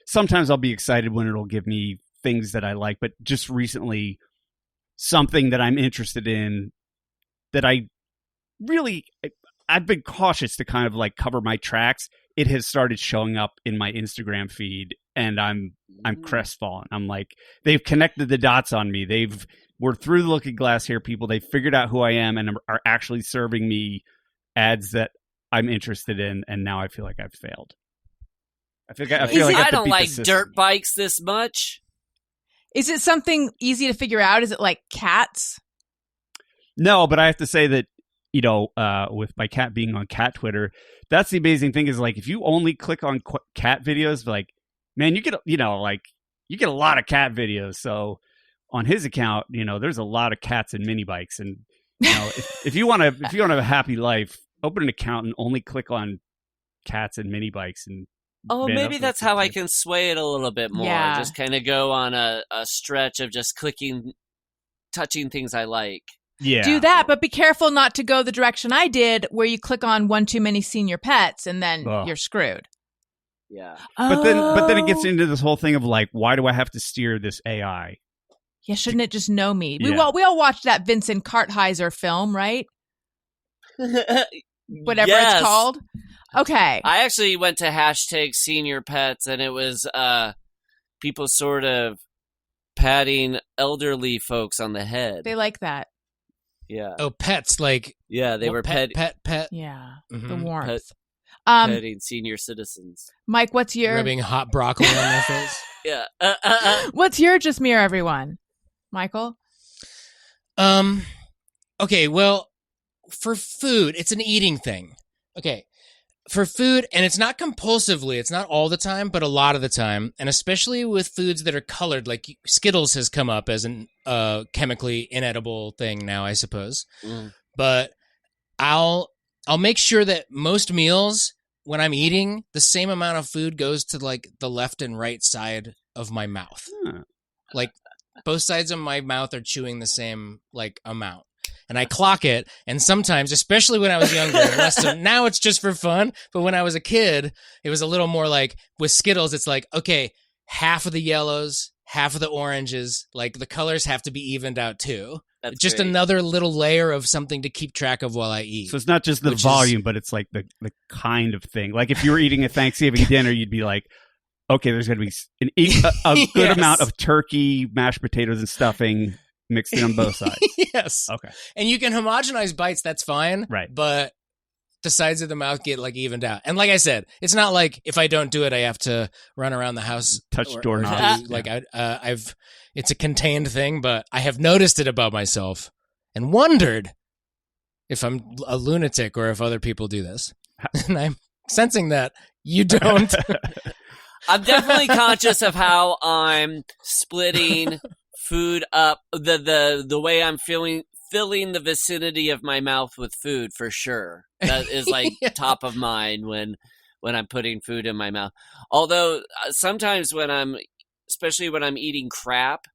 sometimes I'll be excited when it'll give me things that I like, but just recently something that I'm interested in that I've been cautious to kind of like cover my tracks. It has started showing up in my Instagram feed and I'm crestfallen. I'm like, they've connected the dots on me. We're through the looking glass here, people. They figured out who I am and are actually serving me ads that I'm interested in, and now I feel like I've failed. I don't like dirt bikes this much. Is it something easy to figure out? Is it like cats? No, but I have to say that, with my cat being on cat Twitter, that's the amazing thing is like if you only click on cat videos, like man, you get a lot of cat videos. So on his account, there's a lot of cats and mini bikes, and if you want to have a happy life, open an account and only click on cats and mini bikes. And maybe that's how I can sway it a little bit more. Yeah. Just kind of go on a stretch of just touching things I like. Yeah. Do that, but be careful not to go the direction I did, where you click on one too many senior pets and then you're screwed. Yeah. But then it gets into this whole thing of like, why do I have to steer this AI? Yeah, shouldn't it just know me? Yeah. We all watched that Vincent Kartheiser film, right? Whatever Yes. it's called. Okay. I actually went to #SeniorPets, and it was people sort of patting elderly folks on the head. They like that. Yeah. Oh, pets, like They were pet. Yeah. Mhm. The warmth. petting senior citizens. Mike, what's your rubbing hot broccoli on their face. Yeah. what's your just mirror everyone? Michael? Okay, well, for food, it's an eating thing. Okay. For food, and it's not compulsively, it's not all the time, but a lot of the time, and especially with foods that are colored, like Skittles has come up as an chemically inedible thing now, I suppose. Mm. But I'll make sure that most meals, when I'm eating, the same amount of food goes to like the left and right side of my mouth. Like both sides of my mouth are chewing the same like amount. And I clock it, and sometimes, especially when I was younger, now it's just for fun, but when I was a kid, it was a little more like, with Skittles, it's like, okay, half of the yellows, half of the oranges, like the colors have to be evened out too. That's just great. another little layer of something to keep track of while I eat. So it's not just the volume, but it's like the kind of thing. Like if you were eating a Thanksgiving dinner, you'd be like, okay, there's going to be a good Yes. amount of turkey, mashed potatoes, and stuffing mixed in on both sides. Yes. Okay. And you can homogenize bites, that's fine. Right. But the sides of the mouth get like evened out. And like I said, it's not like if I don't do it, I have to run around the house. Touch or doorknobs. do- like it's a contained thing, but I have noticed it about myself and wondered if I'm a lunatic or if other people do this. And I'm sensing that you don't. I'm definitely conscious of how I'm splitting food up, the way I'm filling the vicinity of my mouth with food, for sure. That is like top of mind when when I'm putting food in my mouth. Although sometimes especially when I'm eating crap,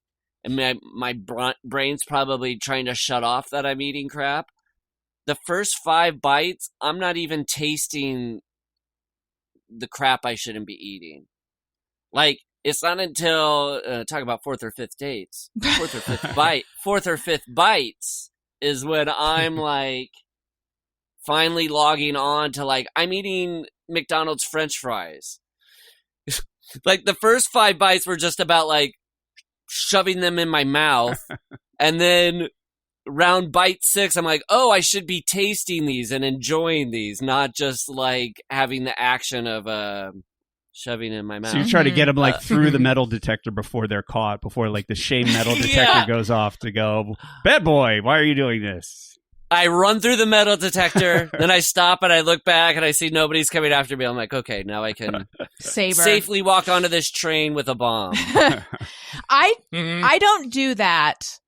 and my brain's probably trying to shut off that I'm eating crap, the first 5 bites, I'm not even tasting the crap I shouldn't be eating. Like, it's not until, talk about 4th or 5th dates, 4th or 5th bites is when I'm like, finally logging on to like, I'm eating McDonald's French fries. Like, the first 5 bites were just about like shoving them in my mouth. And then around bite 6, I'm like, oh, I should be tasting these and enjoying these, not just like having the action of shoving in my mouth. So you try to get them like through the metal detector before they're caught, before like the shame metal detector goes off to go, bad boy, why are you doing this? I run through the metal detector, then I stop and I look back and I see nobody's coming after me. I'm like, okay, now I can safely walk onto this train with a bomb. I don't do that.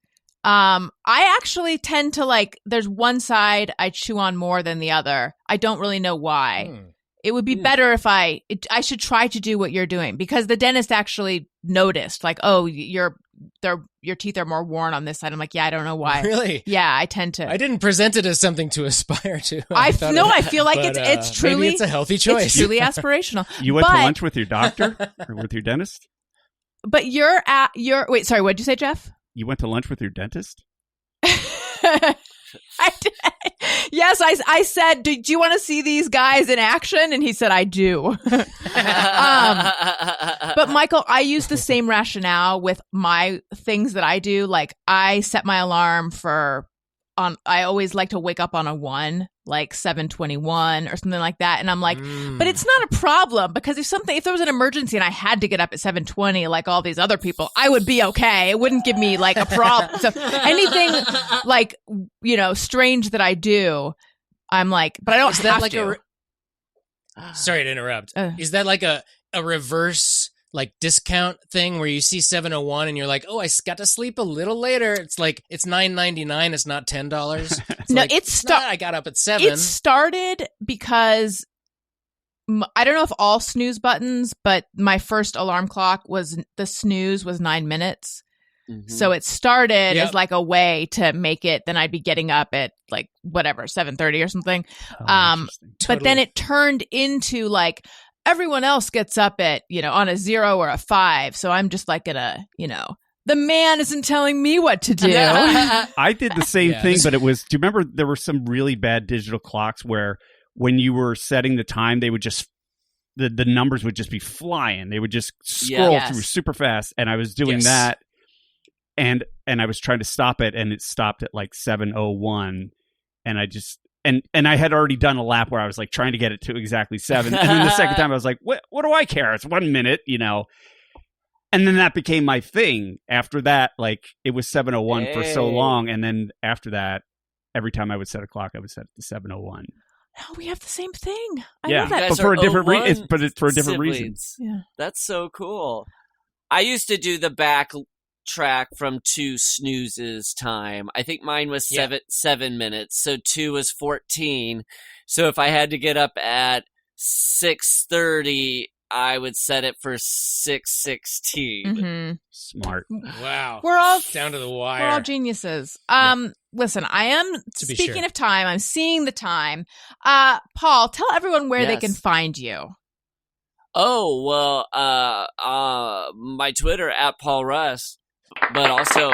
I actually tend to like, there's one side I chew on more than the other. I don't really know why. It would be better if I should try to do what you're doing, because the dentist actually noticed, like, oh, your teeth are more worn on this side. I'm like, yeah, I don't know why. Really? Yeah, I tend to. I didn't present it as something to aspire to. I feel like it's truly, maybe it's a healthy choice. It's truly aspirational. You went to lunch with your doctor or with your dentist? But wait, sorry, what'd you say, Jeff? You went to lunch with your dentist? I did. Yes, I said, do you want to see these guys in action? And he said, I do. But Michael, I use the same rationale with my things that I do. Like, I set my alarm I always like to wake up on a 1, like 7:21 or something like that. And I'm like, but it's not a problem, because if there was an emergency and I had to get up at 7:20, like all these other people, I would be okay. It wouldn't give me like a problem. So anything like, strange that I do, I'm like, but I don't have like to. Sorry to interrupt. Is that like a reverse like discount thing where you see 7:01 and you're like, oh, I got to sleep a little later? It's like, it's $9.99. It's not $10. No, like, I got up at 7. It started because I don't know if all snooze buttons, but my first alarm clock the snooze was 9 minutes. Mm-hmm. So it started as like a way to make it, then I'd be getting up at like whatever, 7:30 or something. But then it turned into like, everyone else gets up at, on a 0 or a 5. So I'm just like the man isn't telling me what to do. I did the same thing, but do you remember there were some really bad digital clocks where when you were setting the time, they would just, the numbers would just be flying. They would just scroll through super fast. And I was doing that. And I was trying to stop it, and it stopped at like 7:01. And I just, and I had already done a lap where I was like trying to get it to exactly 7. And then the second time I was like, what do I care? It's 1 minute, And then that became my thing. After that, like it was 7:01 for so long. And then after that, every time I would set a clock, I would set it to 7:01. No, we have the same thing. I love that. But for a different reason. But it's for a different reason. Yeah. That's so cool. I used to do the back track from 2 snoozes time. I think mine was 7 minutes, so 2 was 14. So if I had to get up at 6:30, I would set it for 6:16. Mm-hmm. Smart. Wow. We're all down to the wire. We're all geniuses. Listen, I am speaking of time, I'm seeing the time. Paul, tell everyone where they can find you. Oh, well, my Twitter at Paul Rust. But also,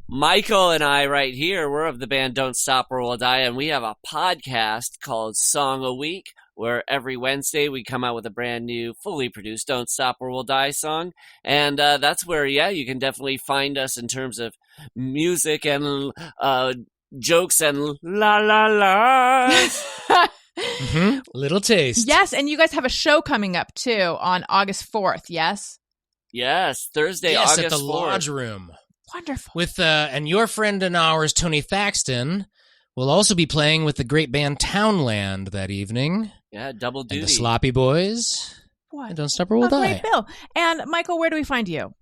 Michael and I right here, we're of the band Don't Stop or We'll Die, and we have a podcast called Song a Week, where every Wednesday we come out with a brand new, fully produced Don't Stop or We'll Die song. And that's where, you can definitely find us in terms of music and jokes and la-la-las. Mm-hmm. Little taste. Yes, and you guys have a show coming up, too, on August 4th, yes? Yes, Thursday, August 4th. At the Lodge Room. Wonderful. With and your friend and ours, Tony Thaxton, will also be playing with the great band Townland that evening. Yeah, double duty. And the Sloppy Boys. What? And Don't Stop or We'll Die. Great Bill. And Michael, where do we find you?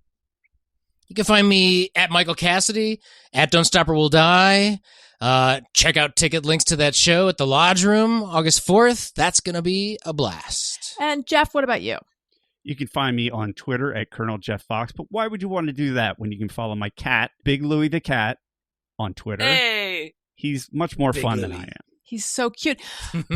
You can find me at Michael Cassady, at Don't Stop or We'll Die. Check out ticket links to that show at the Lodge Room, August 4th. That's going to be a blast. And Jeff, what about you? You can find me on Twitter at Colonel Jeff Fox. But why would you want to do that when you can follow my cat, Big Louie the Cat, on Twitter? Hey! He's much more Big fun Louie. than I am. He's so cute.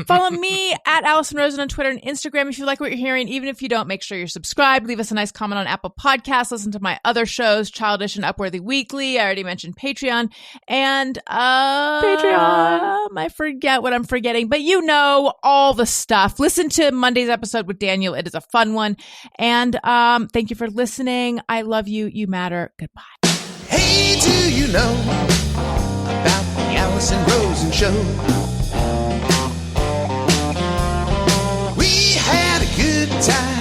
Follow me at Allison Rosen on Twitter and Instagram if you like what you're hearing. Even if you don't, make sure you're subscribed. Leave us a nice comment on Apple Podcasts. Listen to my other shows, Childish and Upworthy Weekly. I already mentioned Patreon. And Patreon. I forget what I'm forgetting, but you know all the stuff. Listen to Monday's episode with Daniel. It is a fun one. And thank you for listening. I love you. You matter. Goodbye. Hey, do you know about the Allison Rosen Show? We had a good time